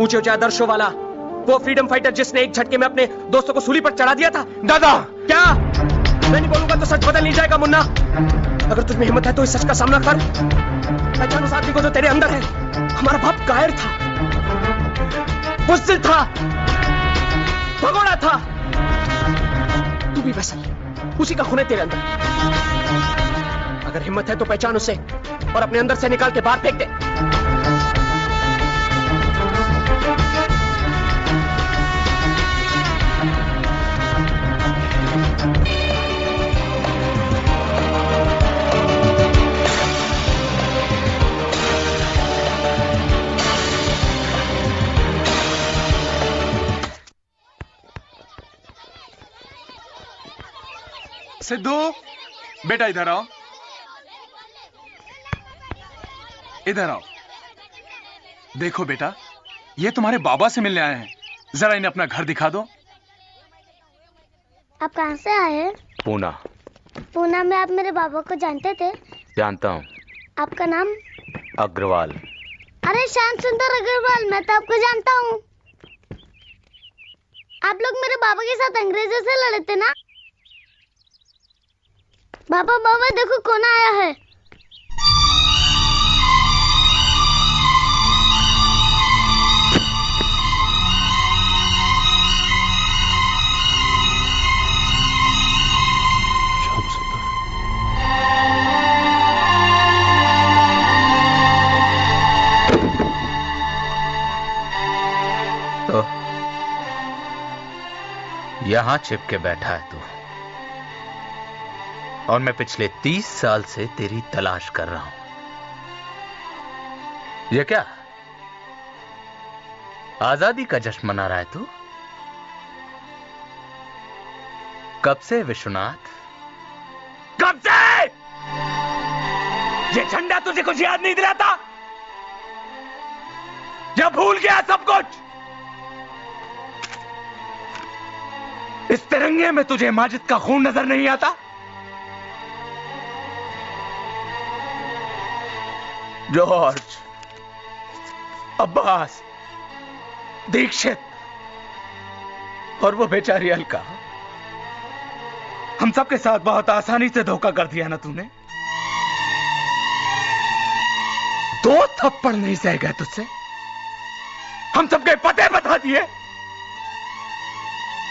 ऊंचे ऊंचे आदर्शों वाला, वो फ्रीडम फाइटर जिसने एक झटके में अपने दोस्तों को सूली पर चढ़ा दिया था। दादा क्या? मैं नहीं बोलूंगा तो सच बदल नहीं जाएगा मुन्ना। अगर तुझमें हिम्मत है तो इस सच का सामना कर। पहचान उस आदमी को जो तेरे अंदर है। हमारा बाप कायर था, बुज़दिल था, भगोड़ा था। तू भी वैसा ही, उसी का खून है तेरे अंदर। अगर हिम्मत है तो पहचान उसे और अपने अंदर से निकाल के बाहर फेंक दे।
सिद्धू, बेटा इधर आओ, इधर आओ। देखो बेटा, ये तुम्हारे बाबा से मिलने आए हैं, जरा इन्हें अपना घर दिखा दो।
आप कहाँ से आए?
पूना।
पूना में आप मेरे बाबा को जानते थे?
जानता हूँ।
आपका नाम?
अग्रवाल।
अरे श्याम सुंदर अग्रवाल, मैं तो आपको जानता हूँ। आप लोग मेरे बाबा के साथ अंग्रेजों से लड़े थे ना? बाबा बाबा देखो कौन आया है।
तो यहां छिप के बैठा है तू, और मैं पिछले 30 साल से तेरी तलाश कर रहा हूं। ये क्या, आजादी का जश्न मना रहा है तू? कब से विश्वनाथ?
कब से? ये झंडा तुझे कुछ याद नहीं दिलाता? या भूल गया सब कुछ? इस तिरंगे में तुझे माजिद का खून नजर नहीं आता? जॉर्ज, अब्बास, दीक्षित और वो बेचारी अलका, हम सबके साथ बहुत आसानी से धोखा कर दिया ना तूने। 2 थप्पड़ नहीं सह गए तुझसे, हम सबके पते बता दिए।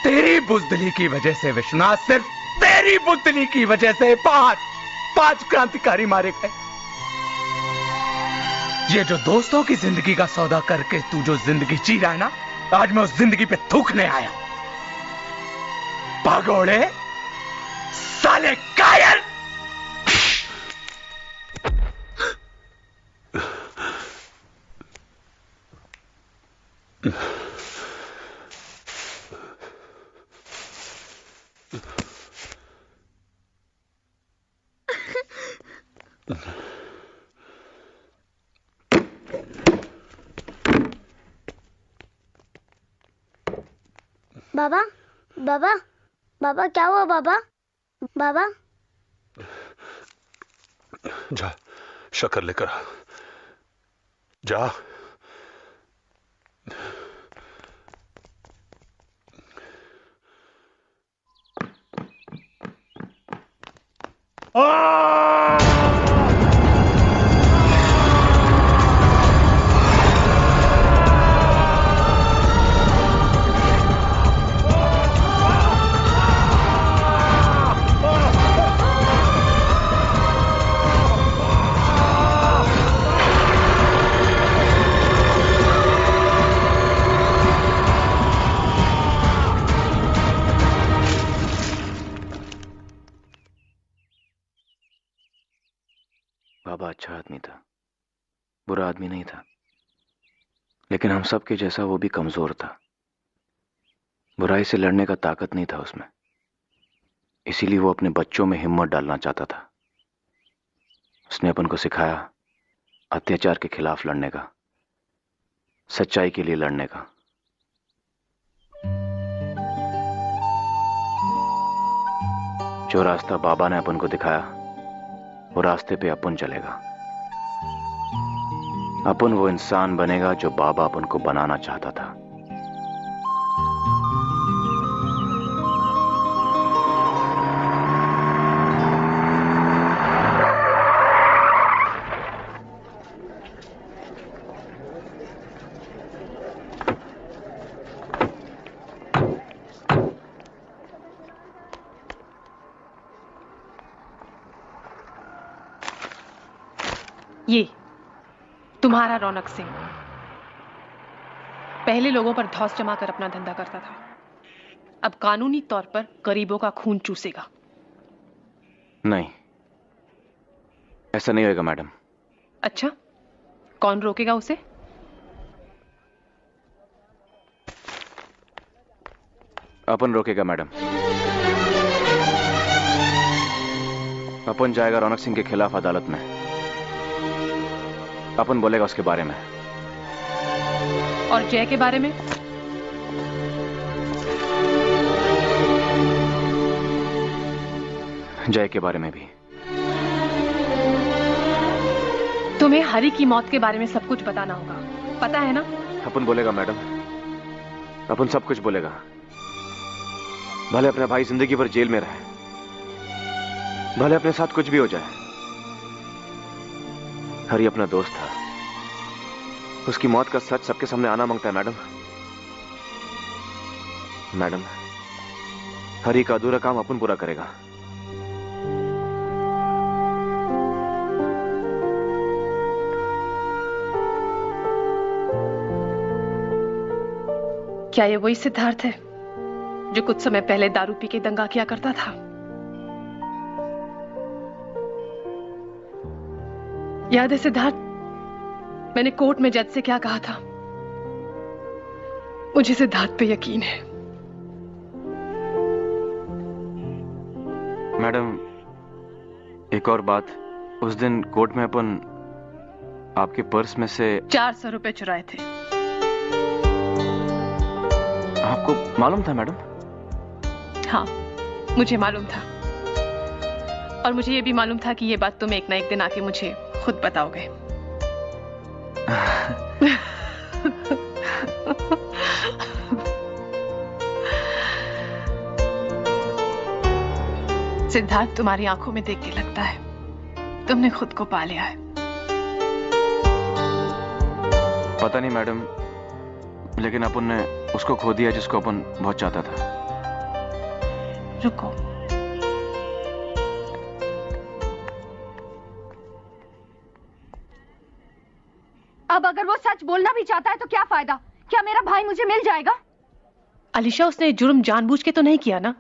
तेरी बुज़दिली की वजह से विश्वनाथ, सिर्फ तेरी बुज़दिली की वजह से 5 क्रांतिकारी मारे गए। ये जो दोस्तों की जिंदगी का सौदा करके तू जो जिंदगी जी रहा है ना, आज मैं उस जिंदगी पे थूकने आया। भगोड़े, साले कायर!
बाबा बाबा बाबा क्या हुआ बाबा? बाबा
जा शक्कर लेकर आ। जा।
बाबा अच्छा आदमी था, बुरा आदमी नहीं था, लेकिन हम सब के जैसा वो भी कमजोर था। बुराई से लड़ने का ताकत नहीं था उसमें, इसीलिए वो अपने बच्चों में हिम्मत डालना चाहता था। उसने अपन को सिखाया अत्याचार के खिलाफ लड़ने का, सच्चाई के लिए लड़ने का। जो रास्ता बाबा ने अपन को दिखाया, वो रास्ते पे अपन चलेगा। अपन वो इंसान बनेगा जो बाबा अपन को बनाना चाहता था।
ये तुम्हारा रौनक सिंह पहले लोगों पर धौंस जमा कर अपना धंधा करता था, अब कानूनी तौर पर गरीबों का खून चूसेगा।
नहीं, ऐसा नहीं होगा मैडम।
अच्छा, कौन रोकेगा उसे?
अपन रोकेगा मैडम। अपन जाएगा रौनक सिंह के खिलाफ अदालत में। अपन बोलेगा उसके बारे में।
और जय के बारे में?
जय के बारे में भी।
तुम्हें हरी की मौत के बारे में सब कुछ बताना होगा, पता है ना?
अपन बोलेगा मैडम, अपन सब कुछ बोलेगा। भले अपना भाई जिंदगी भर जेल में रहे, भले अपने साथ कुछ भी हो जाए। हरी अपना दोस्त था, उसकी मौत का सच सबके सामने आना मांगता है मैडम। मैडम, हरी का अधूरा काम अपन पूरा करेगा।
क्या ये वही सिद्धार्थ है जो कुछ समय पहले दारू पी के दंगा किया करता था? याद है सिद्धार्थ, मैंने कोर्ट में जज से क्या कहा था? मुझे सिद्धार्थ पे यकीन है।
मैडम, एक और बात, उस दिन कोर्ट में अपन आपके पर्स में से
400 रुपए चुराए थे।
आपको मालूम था मैडम?
हाँ, मुझे मालूम था। और मुझे ये भी मालूम था कि ये बात तुम एक ना एक दिन आके मुझे खुद बताओगे। सिद्धार्थ, तुम्हारी आंखों में देख के लगता है तुमने खुद को पा लिया है।
पता नहीं मैडम, लेकिन अपन ने उसको खो दिया जिसको अपन बहुत चाहता था।
रुको,
अब अगर वो सच बोलना भी चाहता है तो क्या फायदा? क्या मेरा भाई मुझे मिल जाएगा?
अलीशा, उसने जुर्म जानबूझ के तो नहीं किया ना।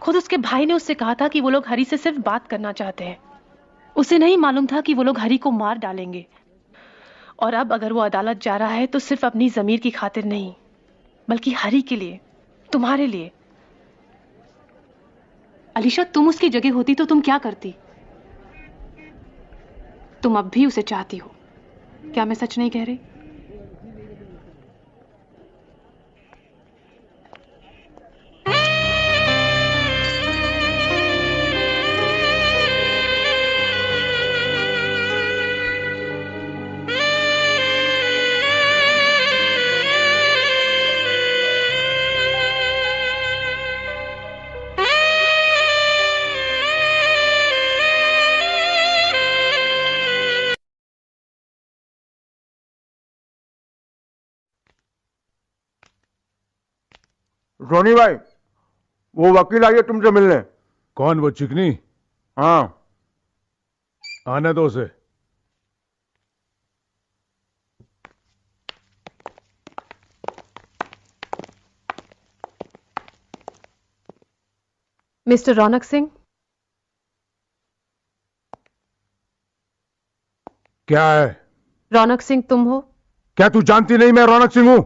खुद उसके भाई ने उससे कहा था कि वो लोग हरी से सिर्फ बात करना चाहते हैं। उसे नहीं मालूम था कि वो लोग हरी को मार डालेंगे। और अब अगर वो अदालत जा रहा है तो सिर्फ अपनी जमीर की खातिर नहीं, बल्कि हरी के लिए, तुम्हारे लिए। अलीशा, तुम उसकी जगह होती तो तुम क्या करती? तुम अब भी उसे चाहती हो, क्या मैं सच नहीं कह रही?
रोनी भाई, वो वकील आई है तुमसे मिलने।
कौन, वो चिकनी?
हाँ।
आने दो उसे।
मिस्टर रौनक सिंह।
क्या है?
रौनक सिंह तुम हो?
क्या तू जानती नहीं मैं रौनक सिंह हूं?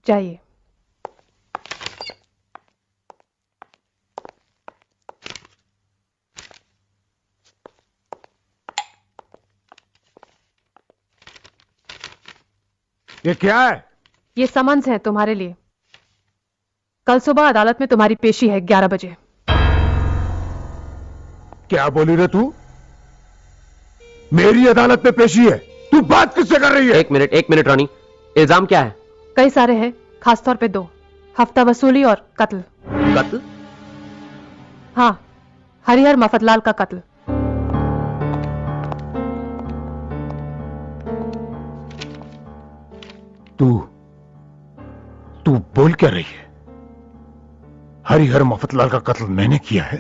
जाइए।
ये क्या है?
ये समन्स है तुम्हारे लिए। कल सुबह अदालत में तुम्हारी पेशी है 11 बजे।
क्या बोली रे तू? मेरी अदालत में पेशी है? तू बात किससे कर रही है?
एक मिनट रानी, इल्जाम क्या है?
कई सारे हैं, खासतौर पे 2, हफ्ता वसूली और कत्ल।
कत्ल?
हाँ, हरिहर मफतलाल का कत्ल।
तू बोल क्या रही है? हरिहर मफतलाल का कत्ल मैंने किया है?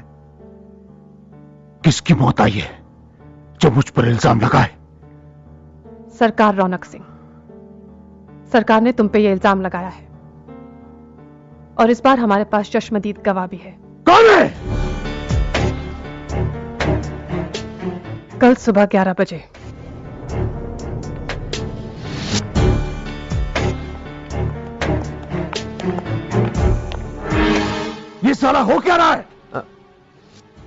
किसकी मौत आई है जो मुझ पर इल्जाम लगाए?
सरकार रौनक सिंह, सरकार ने तुम पे ये इल्जाम लगाया है और इस बार हमारे पास चश्मदीद गवाह भी है।
कौन है?
कल सुबह 11 बजे।
ये साला हो क्या रहा है?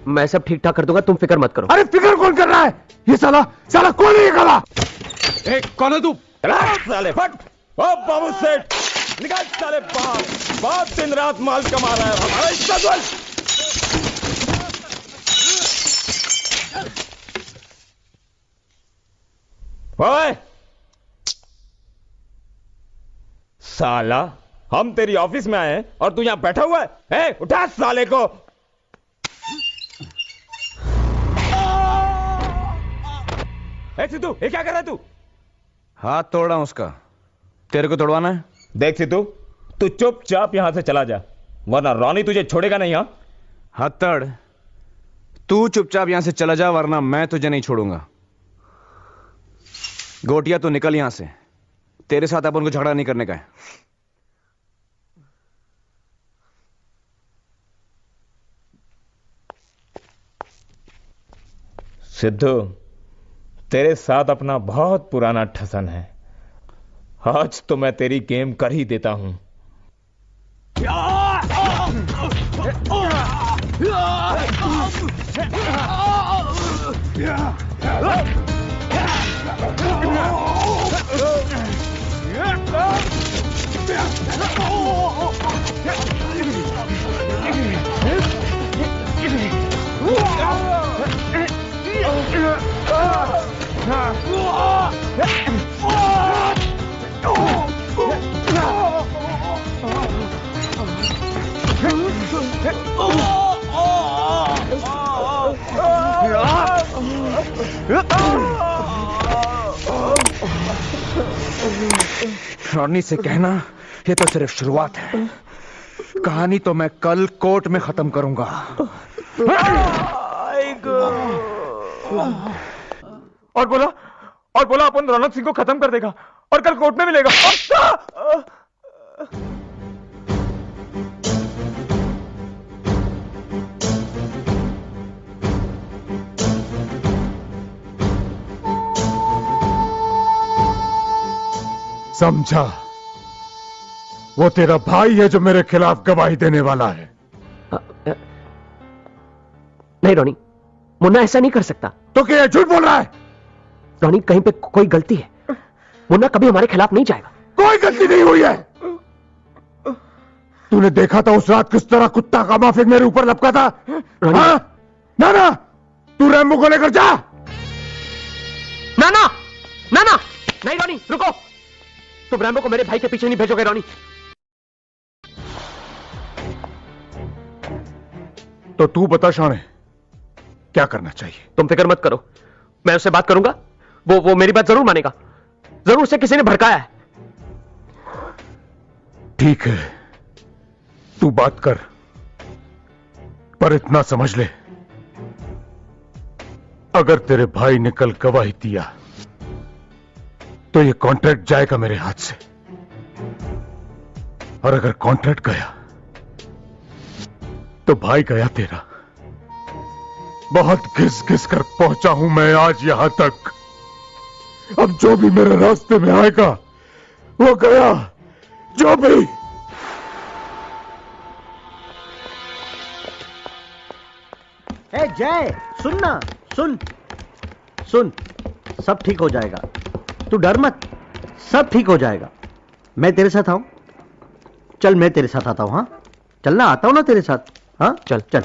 मैं सब ठीक ठाक कर दूंगा, तुम फिक्र मत करो।
अरे फिक्र कौन कर रहा है? ये साला कौन है ये गवाह?
कौन है तू? साले फट! ओ बाबू सेठ, निकाल साले बाहर। बाप दिन रात माल कमा रहा है, हमारा हिस्सा दो। ओए साला, हम तेरी ऑफिस में आए हैं और तू यहां बैठा हुआ है? उठा साले को। सिद्धू, ये क्या कर रहा है तू?
हाथ तोड़ रहा हूं उसका। तेरे को तोड़वाना है?
देख सिद्धू, तू चुपचाप यहां से चला जा, वरना रॉनी तुझे छोड़ेगा नहीं। हाँ
हत्तड़, तू चुपचाप यहां से चला जा वरना मैं तुझे नहीं छोड़ूंगा। गोटिया तू निकल यहां से, तेरे साथ अपन को झगड़ा नहीं करने का है।
सिद्धू, तेरे साथ अपना बहुत पुराना ठसन है, आज तो मैं तेरी गेम कर ही देता हूं।
रॉनी से कहना ये तो सिर्फ शुरुआत है, कहानी तो मैं कल कोर्ट में खत्म करूंगा।
और बोला अपन रौनक सिंह को खत्म कर देगा और कल कोर्ट में मिलेगा।
समझा? वो तेरा भाई है जो मेरे खिलाफ गवाही देने वाला है।
नहीं रोनी, मुन्ना ऐसा नहीं कर सकता।
तो क्या झूठ बोल रहा है?
रोनी, कहीं पे कोई गलती है। मुन्ना कभी हमारे खिलाफ नहीं जाएगा।
कोई गलती नहीं हुई है। तूने देखा था उस रात किस तरह कुत्ता का माफिक मेरे ऊपर लपका था? हाँ? ना, तू रैम्बो को लेकर जा।
ना, नहीं रोनी, रुको। तुम रैम्बो को मेरे भाई के पीछे नहीं भेजोगे रोनी।
तो तू बता शाणे, क्या करना चाहिए?
तुम फिक्र मत करो, मैं उससे बात करूंगा। वो मेरी बात जरूर मानेगा। जरूर उसे किसी ने भड़काया है।
ठीक है, तू बात कर, पर इतना समझ ले, अगर तेरे भाई ने कल गवाही दिया तो ये कॉन्ट्रैक्ट जाएगा मेरे हाथ से, और अगर कॉन्ट्रैक्ट गया तो भाई गया तेरा। बहुत घिस घिस कर पहुंचा हूं मैं आज यहां तक। अब जो भी मेरे रास्ते में आएगा वो गया, जो भी।
ए जय, सुन ना, सुन सुन, सब ठीक हो जाएगा, तू डर मत, सब ठीक हो जाएगा। मैं तेरे साथ आऊं? चल मैं तेरे साथ आता हूं। हाँ चलना, आता हूं ना तेरे साथ। हाँ चल चल।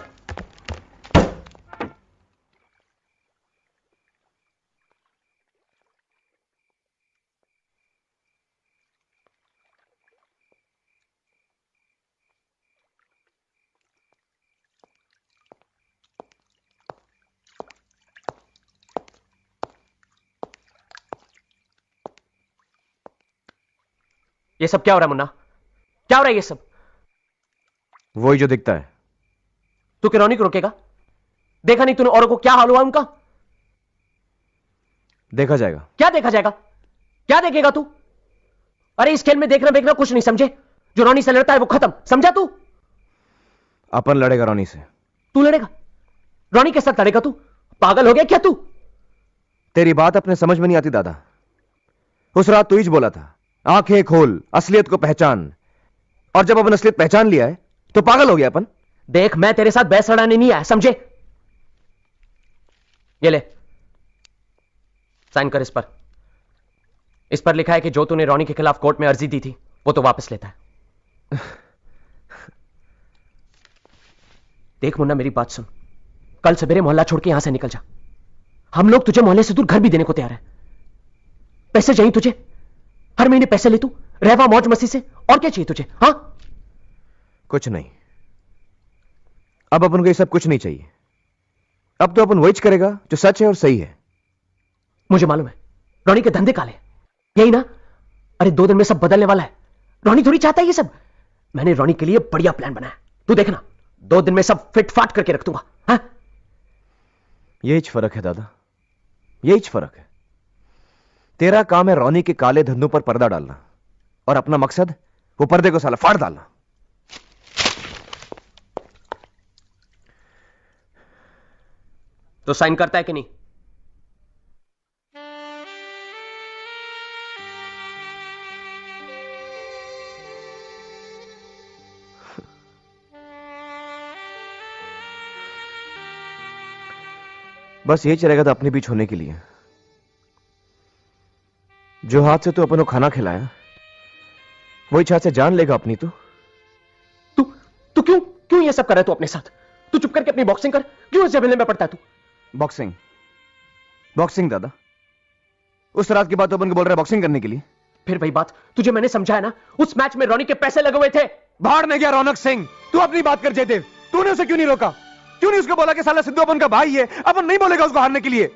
ये सब क्या हो रहा है मुन्ना? क्या हो रहा है ये सब?
वही जो दिखता है।
तू किरोनी को रोकेगा? देखा नहीं तूने औरों को क्या हाल हुआ उनका?
देखा जाएगा।
क्या देखा जाएगा? क्या देखेगा तू? अरे इस खेल में देखना देखना कुछ नहीं, समझे? जो रोनी से लड़ता है वो खत्म, समझा तू?
अपन लड़ेगा रोनी से।
तू लड़ेगा? रोनी के साथ लड़ेगा तू? पागल हो गया क्या तू?
तेरी बात अपने समझ में नहीं आती दादा। उस रात तू ही बोला था, आंखें खोल, असलियत को पहचान। और जब अपन असलियत पहचान लिया है तो पागल हो गया अपन।
देख, मैं तेरे साथ बहस लड़ाने नहीं आया, समझे? ये ले, साइन कर इस पर। इस पर लिखा है कि जो तूने रोनी के खिलाफ कोर्ट में अर्जी दी थी वो तो वापस लेता है। देख मुन्ना, मेरी बात सुन, कल सवेरे मोहल्ला छोड़ के यहां से निकल जा। हम लोग तुझे मोहल्ले से दूर घर भी देने को तैयार है। पैसे चाहिए तुझे? हर महीने पैसे ले तू, रहवा मौज मस्ती से। और क्या चाहिए तुझे? हाँ
कुछ नहीं, अब अपन को ये सब कुछ नहीं चाहिए। अब तो अपन वही करेगा जो सच है और सही है।
मुझे मालूम है रोनी के धंधे काले, यही ना? अरे 2 दिन में सब बदलने वाला है। रोनी थोड़ी चाहता है ये सब। मैंने रोनी के लिए बढ़िया प्लान बनाया, तू देखना, 2 दिन में सब फिट फाट करके रख दूंगा। हाँ?
यही फर्क है दादा, यही फर्क है। तेरा काम है रोनी के काले धंधों पर पर्दा डालना, और अपना मकसद वो पर्दे को साला फाड़ डालना।
तो साइन करता है कि नहीं?
बस ये चलेगा तो अपने बीच होने के लिए। जो हाथ से तू अपन को खाना खिलाया वही हाथ से जान लेगा अपनी।
तू क्यों ये सब कर रहा है तू अपने साथ? तू चुप करके अपनी बॉक्सिंग कर, क्यों इस जबले में पड़ता है तू?
बॉक्सिंग दादा, उस रात के बाद तो अपन को बोल रहा है बॉक्सिंग करने के लिए।
फिर वही बात, तुझे मैंने समझाया ना, उस मैच में रोनी के पैसे लगे हुए थे।
बाहर में गया रौनक सिंह, तू अपनी बात कर जयदेव। तूने उसे क्यों नहीं रोका? क्यों नहीं उसको बोला कि साला सिद्धू अपन का भाई है, अपन नहीं बोलेगा उसको हारने के लिए?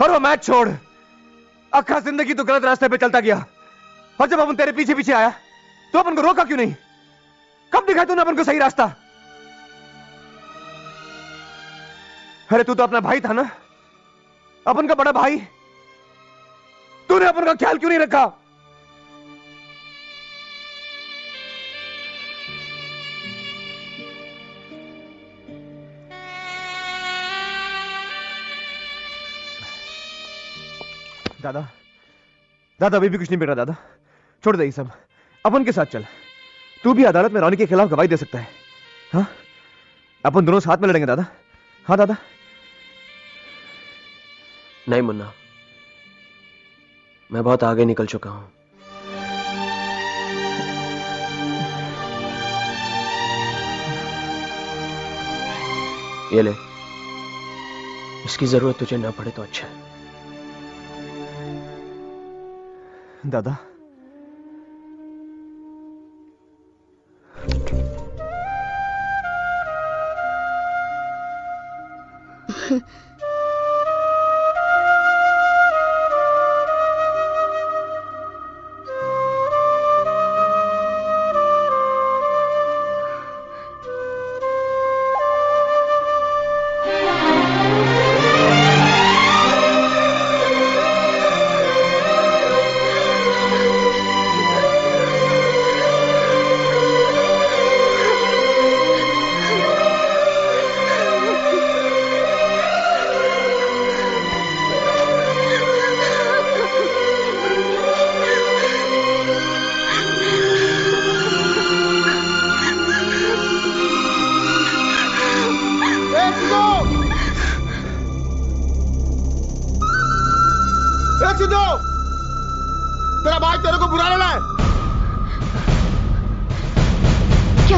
और वो मैच छोड़, अक्खा जिंदगी तो गलत रास्ते पे चलता गया। और जब अपन तेरे पीछे पीछे आया तो अपन को रोका क्यों नहीं? कब दिखाया तूने अपन को सही रास्ता? अरे तू तो अपना भाई था ना, अपन का बड़ा भाई। तूने अपन का ख्याल क्यों नहीं रखा? दादा अभी भी कुछ नहीं बिगड़ा दादा, छोड़ दे ये सब, अपन के साथ चल। तू भी अदालत में रोनी के खिलाफ गवाही दे सकता है। हाँ, अपन दोनों साथ में लड़ेंगे दादा। हाँ दादा।
नहीं मुन्ना, मैं बहुत आगे निकल चुका हूं। ये ले, इसकी जरूरत तुझे ना पड़े तो अच्छा है।
दादा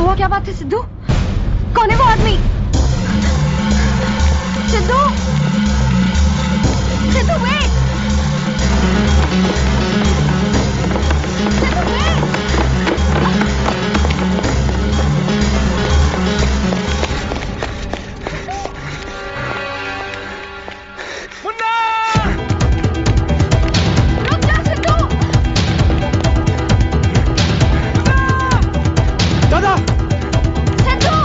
हुआ? क्या बात है सिद्धू? कौन है वो आदमी? सिद्धू, सिद्धू वेट! सिद्धू वेट!
मुन्ना!
रुक जा सिद्धू!
दादा!
सिद्धू!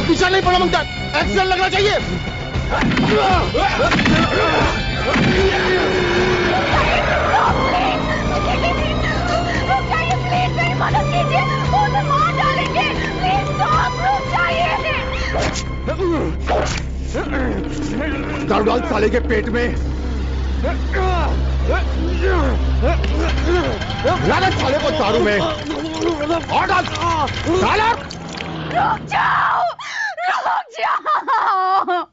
पीछा नहीं पड़ा मंगता, एक्सीडेंट लगना चाहिए।
मेरी मदद कीजिए, उसे मार डालेंगे। प्लीज स्टॉप, रुक जाइए।
दारू डाल साले के पेट में। लानत साले को दारू में। और डाल साला।
रुक जाओ, रुक जाओ।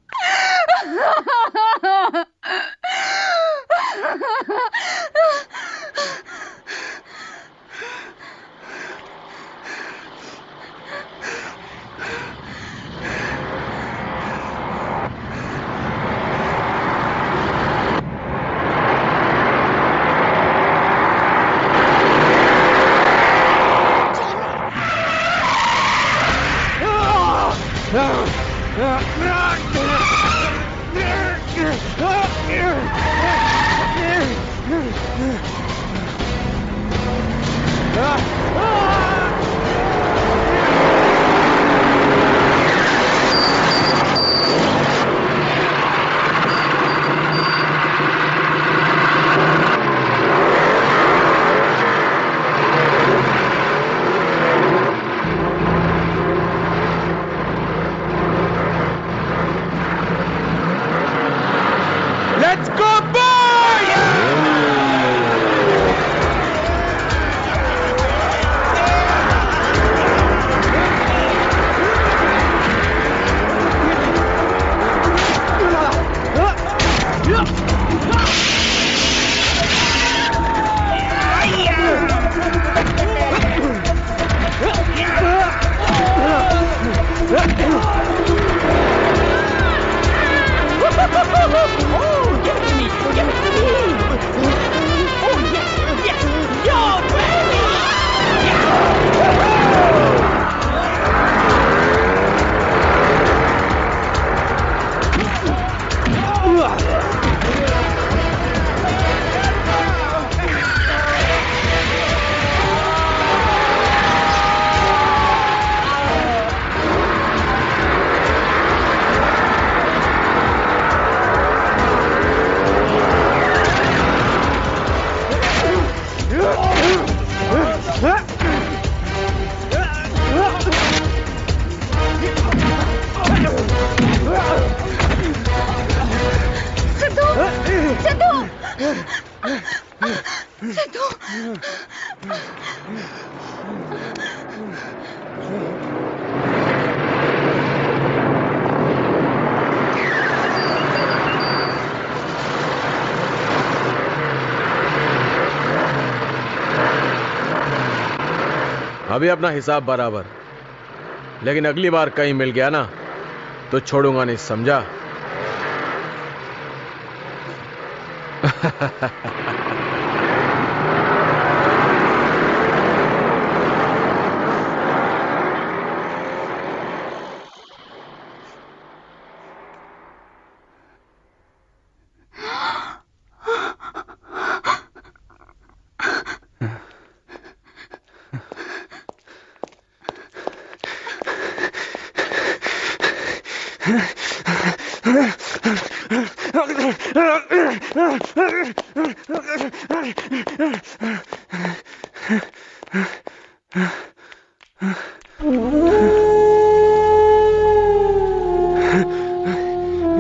सिद्धू सिद्धू सिद्धू
अभी अपना हिसाब बराबर, लेकिन अगली बार कहीं मिल गया ना तो छोड़ूंगा नहीं, समझा?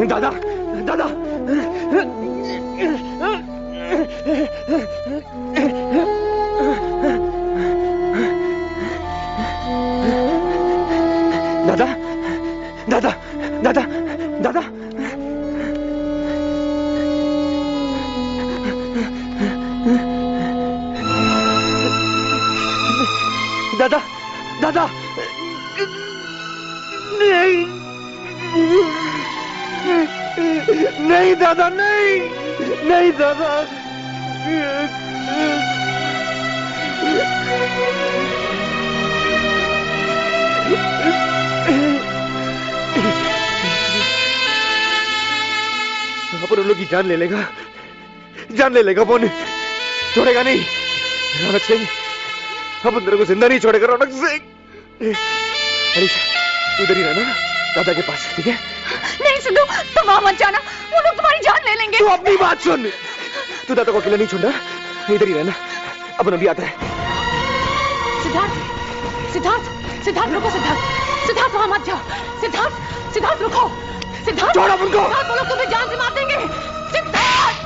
दादा दादा दादा दादा दादा दादा दादा दादा नहीं नहीं दादा नहीं नहीं दादा अपन उन लोग की जान ले लेगा अपन छोड़ेगा नहीं। रौनक सिंह अपन तेरे को जिंदा नहीं छोड़ेगा रौनक सिंह। अलीशा इधर ही रहना दादा के पास, ठीक है?
नहीं सिद्धू, तुम वहां मत जाना, वो लोग तुम्हारी जान ले लेंगे।
तू अपनी बात सुन, तू दादा को अकेला नहीं छोड़ना, इधर ही रहना, अपन अभी आता है।
सिद्धार्थ सिद्धार्थ सिद्धार्थ रुको, सिद्धार्थ सिद्धार्थ वहां मत जाओ, सिद्धार्थ सिद्धार्थ रुको, सिद्धार्थ
छोड़ो उनको।
सिद्धार्थ वो लोग तुम्हें जान से मार देंगे। सिद्धार्थ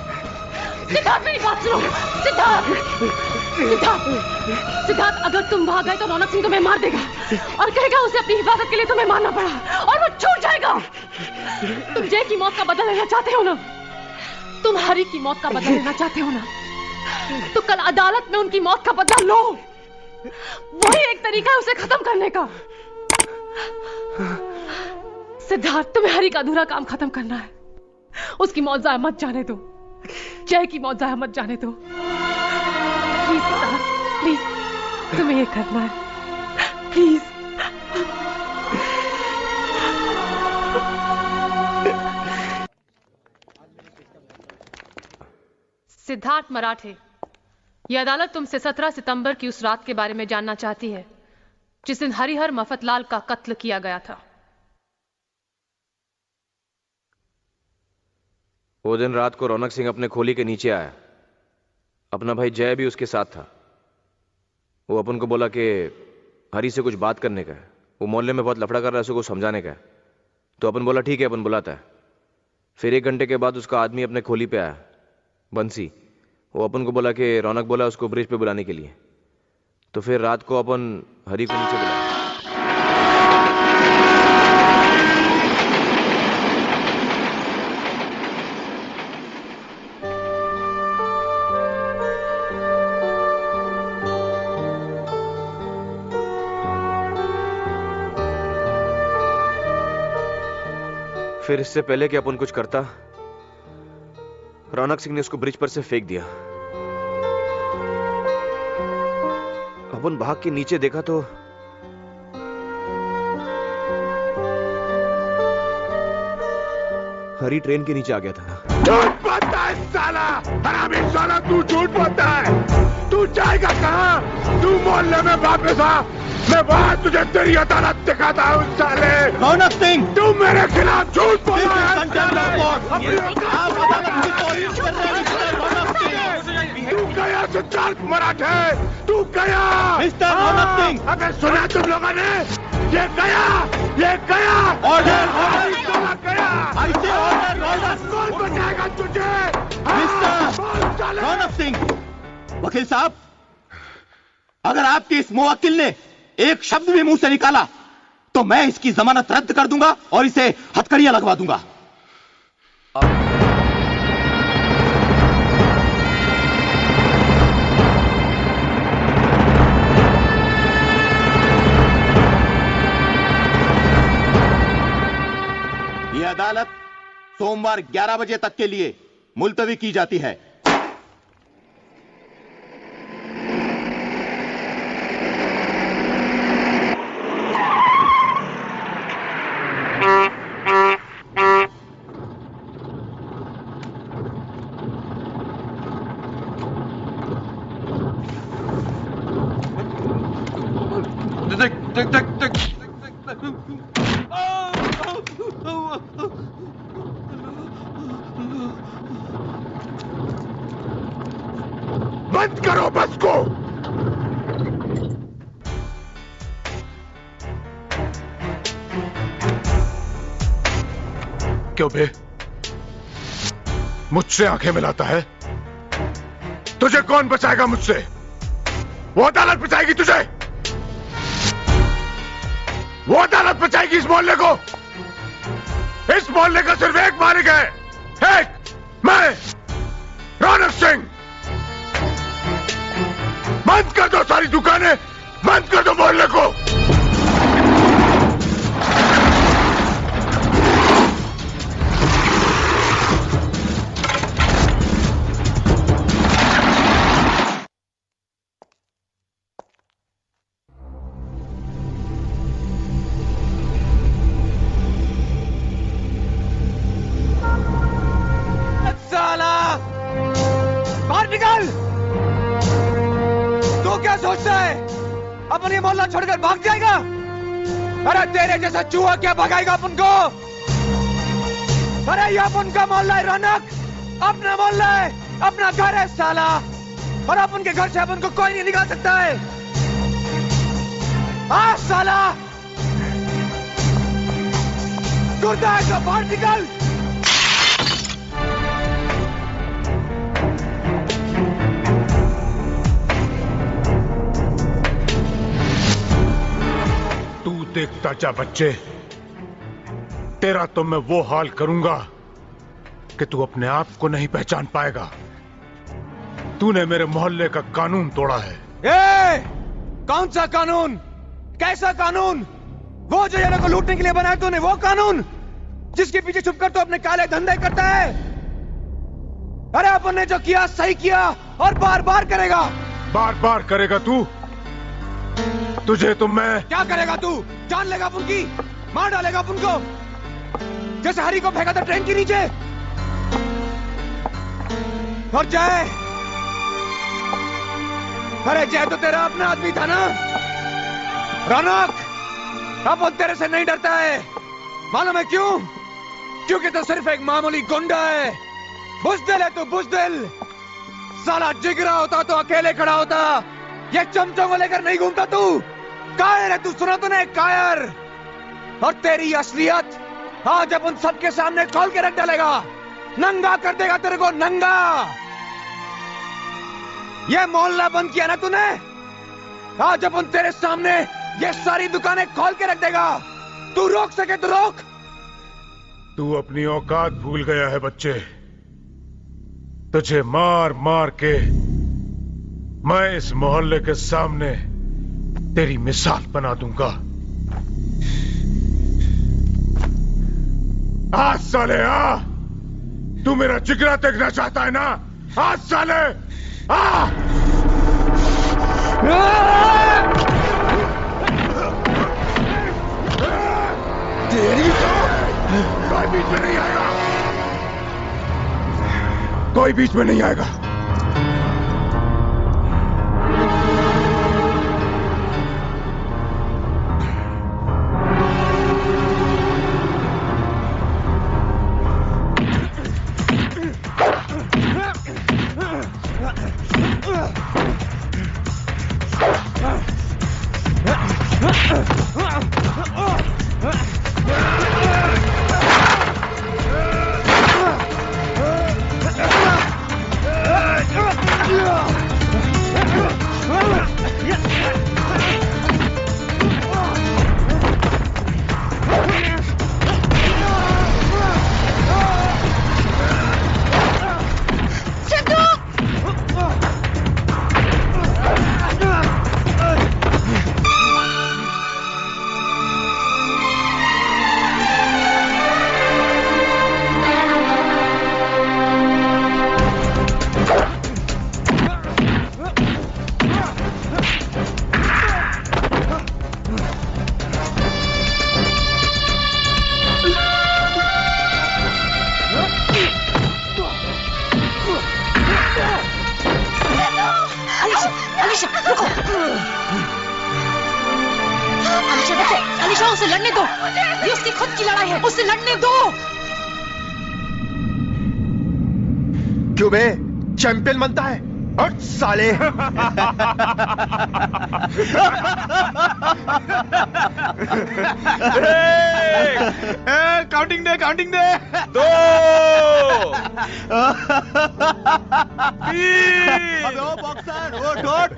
सिद्धार्थ मेरी बात सुनो, सिद्धार्थ सिद्धार्थ सिद्धार्थ अगर तुम भाग गए तो रौनक सिंह तुम्हें मार देगा और कहेगा उसे अपनी हिफाजत के लिए तुम्हें मारना पड़ा और वो छूट जाएगा। तुम जय की मौत का बदला लेना चाहते हो ना, तुम हरी की मौत का बदला लेना चाहते हो ना, तो कल अदालत में उनकी मौत का बदला लो। वही एक तरीका है उसे खत्म करने का। सिद्धार्थ तुम्हें हरी का अधूरा काम खत्म करना है, उसकी मौत जाया मत जाने दो, जय की मौत जाया मत जाने दो। प्लीज सिद्धार्थ प्लीज, तुम्हें ये करना है प्लीज। सिद्धार्थ मराठे, यह अदालत तुमसे 17 सितंबर की उस रात के बारे में जानना चाहती है जिस दिन हरिहर मफतलाल का कत्ल किया गया था।
वो दिन रात को रौनक सिंह अपने खोली के नीचे आया, अपना भाई जय भी उसके साथ था। वो अपन को बोला कि हरी से कुछ बात करने का है, वो मोहल्ले में बहुत लफड़ा कर रहा है, उसको समझाने का है। तो अपन बोला ठीक है, अपन बुलाता है। फिर 1 घंटे के बाद उसका आदमी अपने खोली पे आया, बंसी। वो अपन को बोला कि रौनक बोला उसको ब्रिज पे बुलाने के लिए। तो फिर रात को अपन हरी को नीचे बुलाया। फिर इससे पहले कि अपन कुछ करता, रौनक सिंह ने उसको ब्रिज पर से फेंक दिया। अपन भाग के नीचे देखा तो हरी ट्रेन के नीचे आ गया था।
झूठ बोलता है साला, हरामी साला, तू झूठ बोलता है। तू जाएगा कहां? तू मोहल्ले में वापस आ, मैं वहां तुझे तेरी अदालत दिखाता हूं साले।
रौनक सिंह,
तू मेरे खिलाफ झूठ बोला है। तू गया सिद्धार्थ मराठे, तू गया।
मिस्टर रौनक सिंह,
अबे सुना तुम लोगों ने? ये गया।
ऑर्डर
गया।
ऐसे ऑर्डर
कौन बचाएगा तुझे?
मिस्टर रौनक सिंह, वकील साहब, अगर आपके इस मुवक्किल ने एक शब्द भी मुंह से निकाला तो मैं इसकी जमानत रद्द कर दूंगा और इसे हथकड़ियां लगवा दूंगा। यह अदालत सोमवार 11 बजे तक के लिए मुलतवी की जाती है।
बंद करो बस को। क्यों बे? मुझसे आंखें मिलाता है? तुझे कौन बचाएगा मुझसे? वो अदालत बचाएगी तुझे। वो अदालत बचाएगी इस मोहल्ले को। इस मोहल्ले का सिर्फ एक मालिक है, एक, मैं रौनक सिंह। बंद कर दो सारी दुकानें, बंद कर दो मोहल्ले को।
साला बाहर निकल। तू क्या सोचता है अपन ये मोहल्ला छोड़कर भाग जाएगा? अरे तेरे जैसा चूहा क्या भगाएगा अपन को? अरे ये अपन का मोहल्ला है रौनक, अपना मोहल्ला है, अपना घर है साला, और अपन के घर से अपन को कोई नहीं निकाल सकता है। हाँ साला, कुर्ता है तो बाहर निकल।
देखता जा बच्चे, तेरा तो मैं वो हाल करूंगा कि तू अपने आप को नहीं पहचान पाएगा। तूने मेरे मोहल्ले का कानून तोड़ा है।
कौन सा कानून? कैसा कानून? वो जो ये को लूटने के लिए बनाया तूने, वो कानून जिसके पीछे छुपकर तो अपने काले धंधे करता है। अरे अपन ने जो किया सही किया और बार बार करेगा।
बार बार करेगा तू? तुझे तो मैं
क्या करेगा तू? जान लेगा अपन की, मार डालेगा अपन को, जैसे हरी को फेंका था ट्रेन के नीचे। और जय, अरे जय तो तेरा अपना आदमी था ना रौनक, अपन तेरे से नहीं डरता है। मालूम है क्यों? क्योंकि तो सिर्फ एक मामूली गुंडा है। बुज़दिल है तू, बुज़दिल। साला जिगरा होता तो अकेले खड़ा होता, ये चमचों को लेकर नहीं घूमता तू। कायर है तू, सुना तूने? कायर। और तेरी असलियत आज अपन सबके सामने खोल के रख डालेगा, नंगा कर देगा तेरे को, नंगा। ये मोहल्ला बंद किया ना तूने, आज अपन तेरे सामने ये सारी दुकानें खोल के रख देगा। तू रोक सके तो रोक।
तू अपनी औकात भूल गया है बच्चे। तुझे मार मार के मैं इस मोहल्ले के सामने तेरी मिसाल बना दूंगा। आज साले आ, तू मेरा जिगरा देखना चाहता है ना? आज साले आ। तेरी कोई बीच में नहीं आएगा, कोई बीच में नहीं आएगा।
उसे लड़ने दो, ये उसकी खुद की लड़ाई है, उसे लड़ने दो।
क्यों बे चैंपियन बनता है? हट साले।
काउंटिंग दे, काउंटिंग दे। 2
अबे ओ बॉक्सर, ओ डॉट।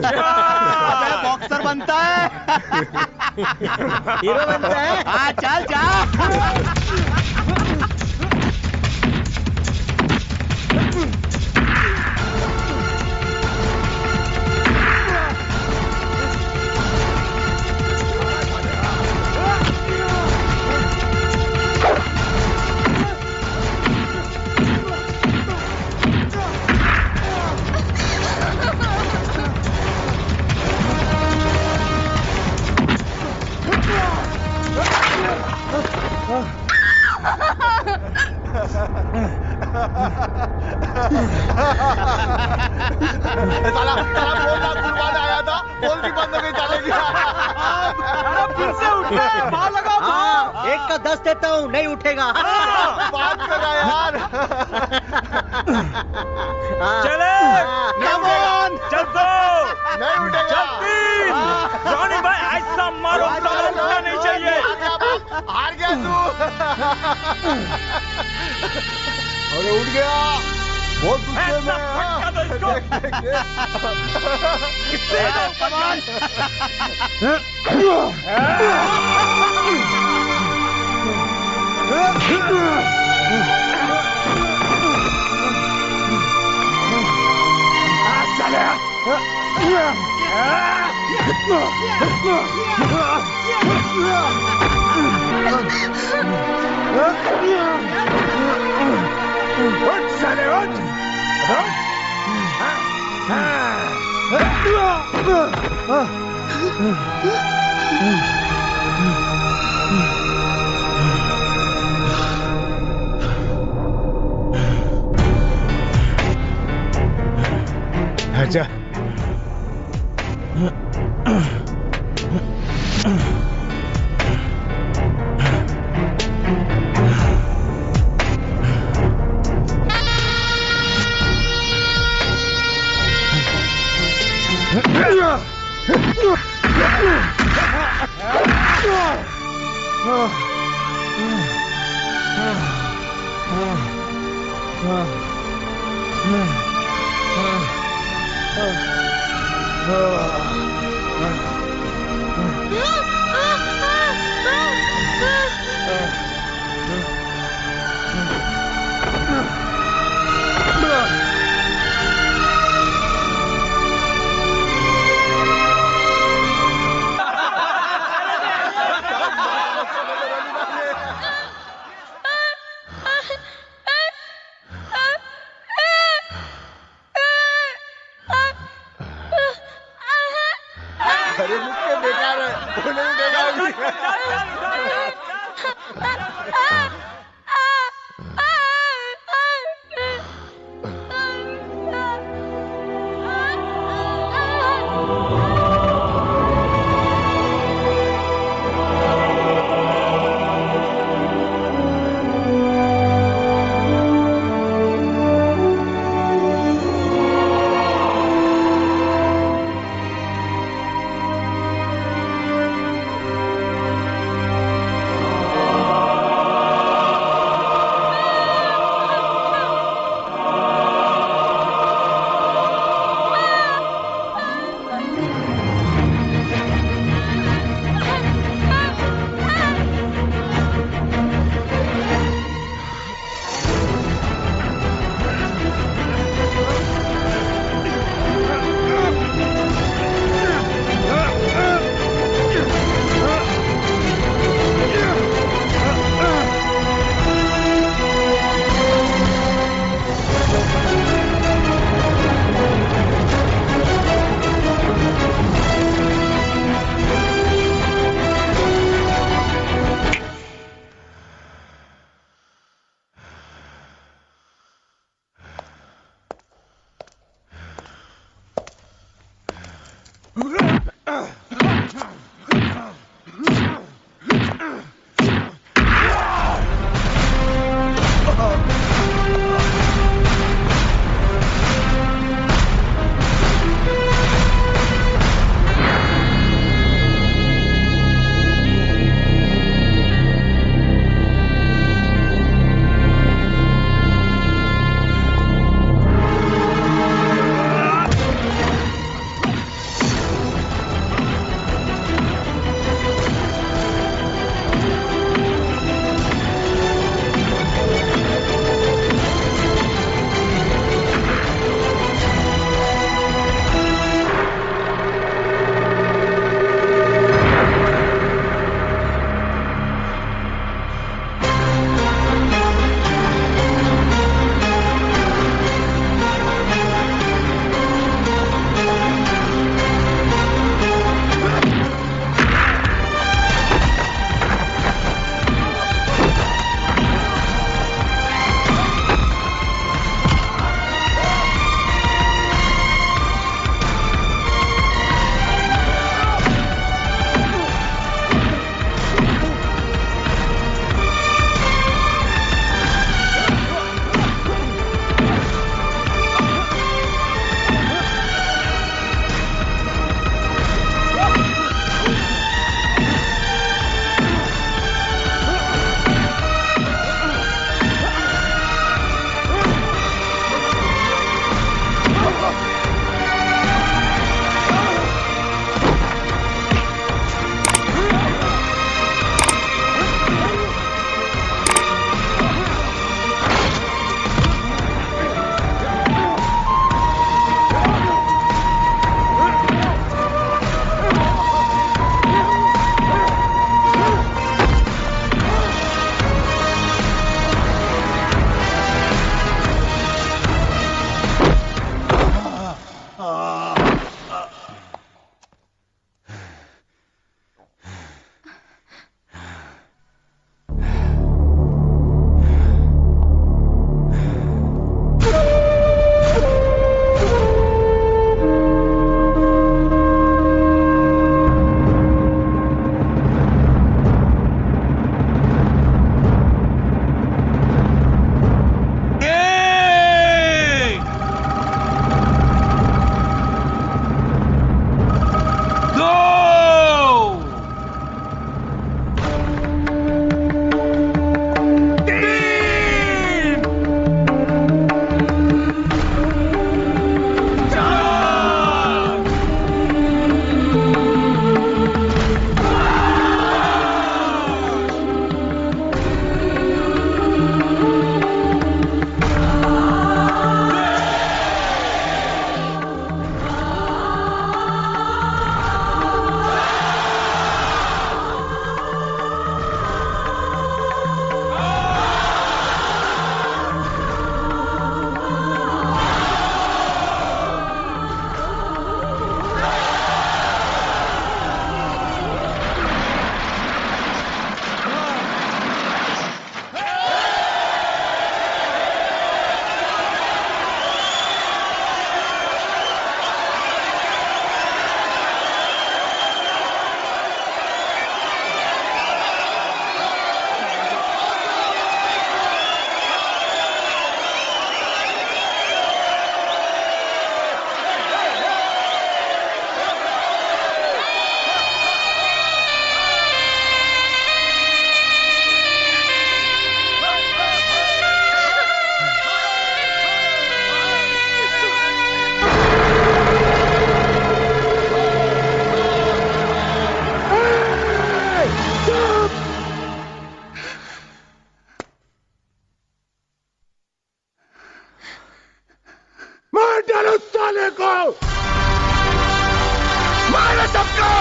अबे बॉक्सर बनता है, हीरो बनता है। हाँ चल चल।
एक का 10 देता हूँ, नहीं उठेगा।
बात कर रहा यार।
चले चल दो,
नहीं उठेगा।
जॉनी भाई ऐसा मारो उठना नहीं चाहिए।
हार गया तू। अरे उठ गया, बहुत गुस्से में
अच्छा अरे मुझसे बेकार है, वो नहीं
वाले को मारो सबको।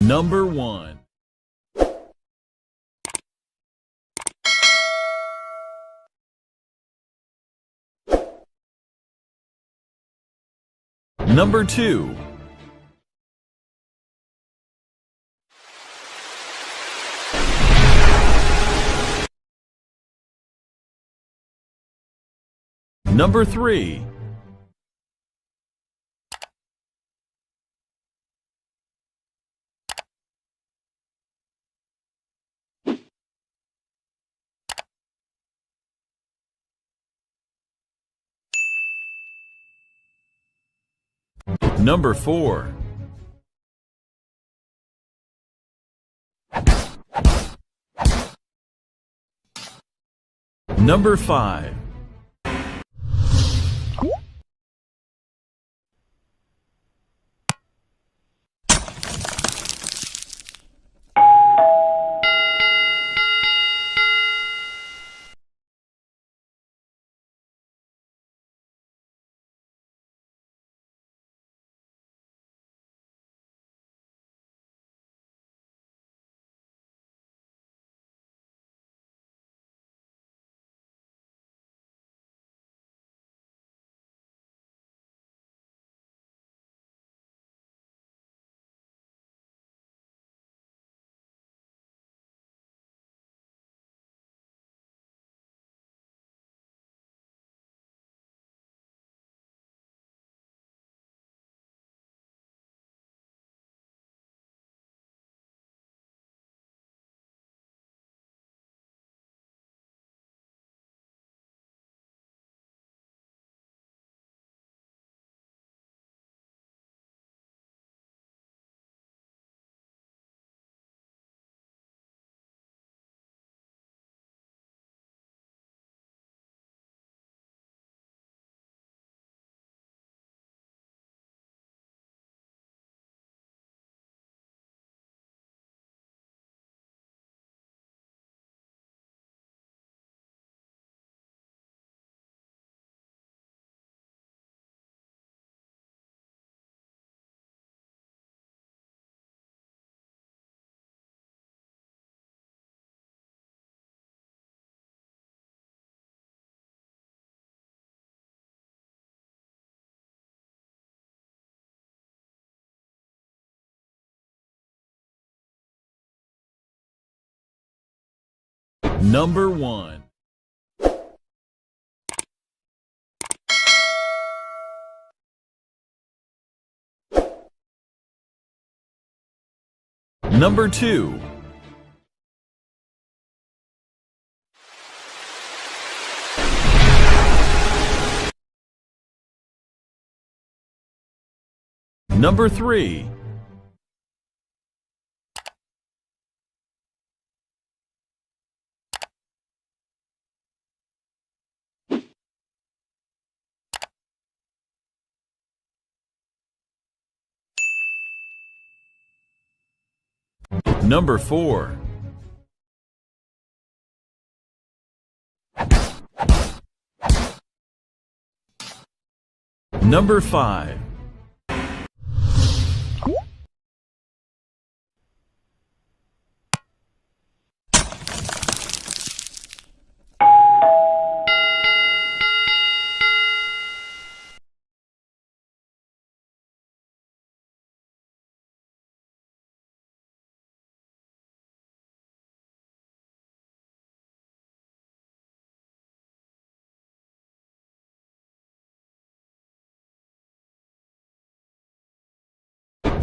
Number 1. Number 2. Number 3. Number 4. Number 5. Number 1. Number 2. Number 3. Number 4. Number 5.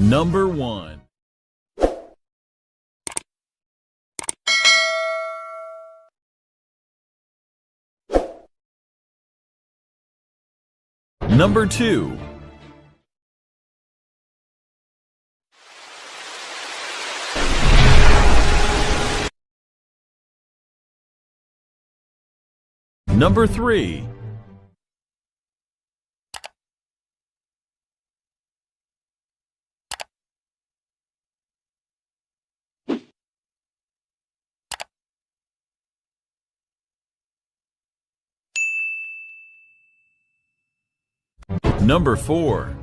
Number 1. Number 2. Number 3. Number 4.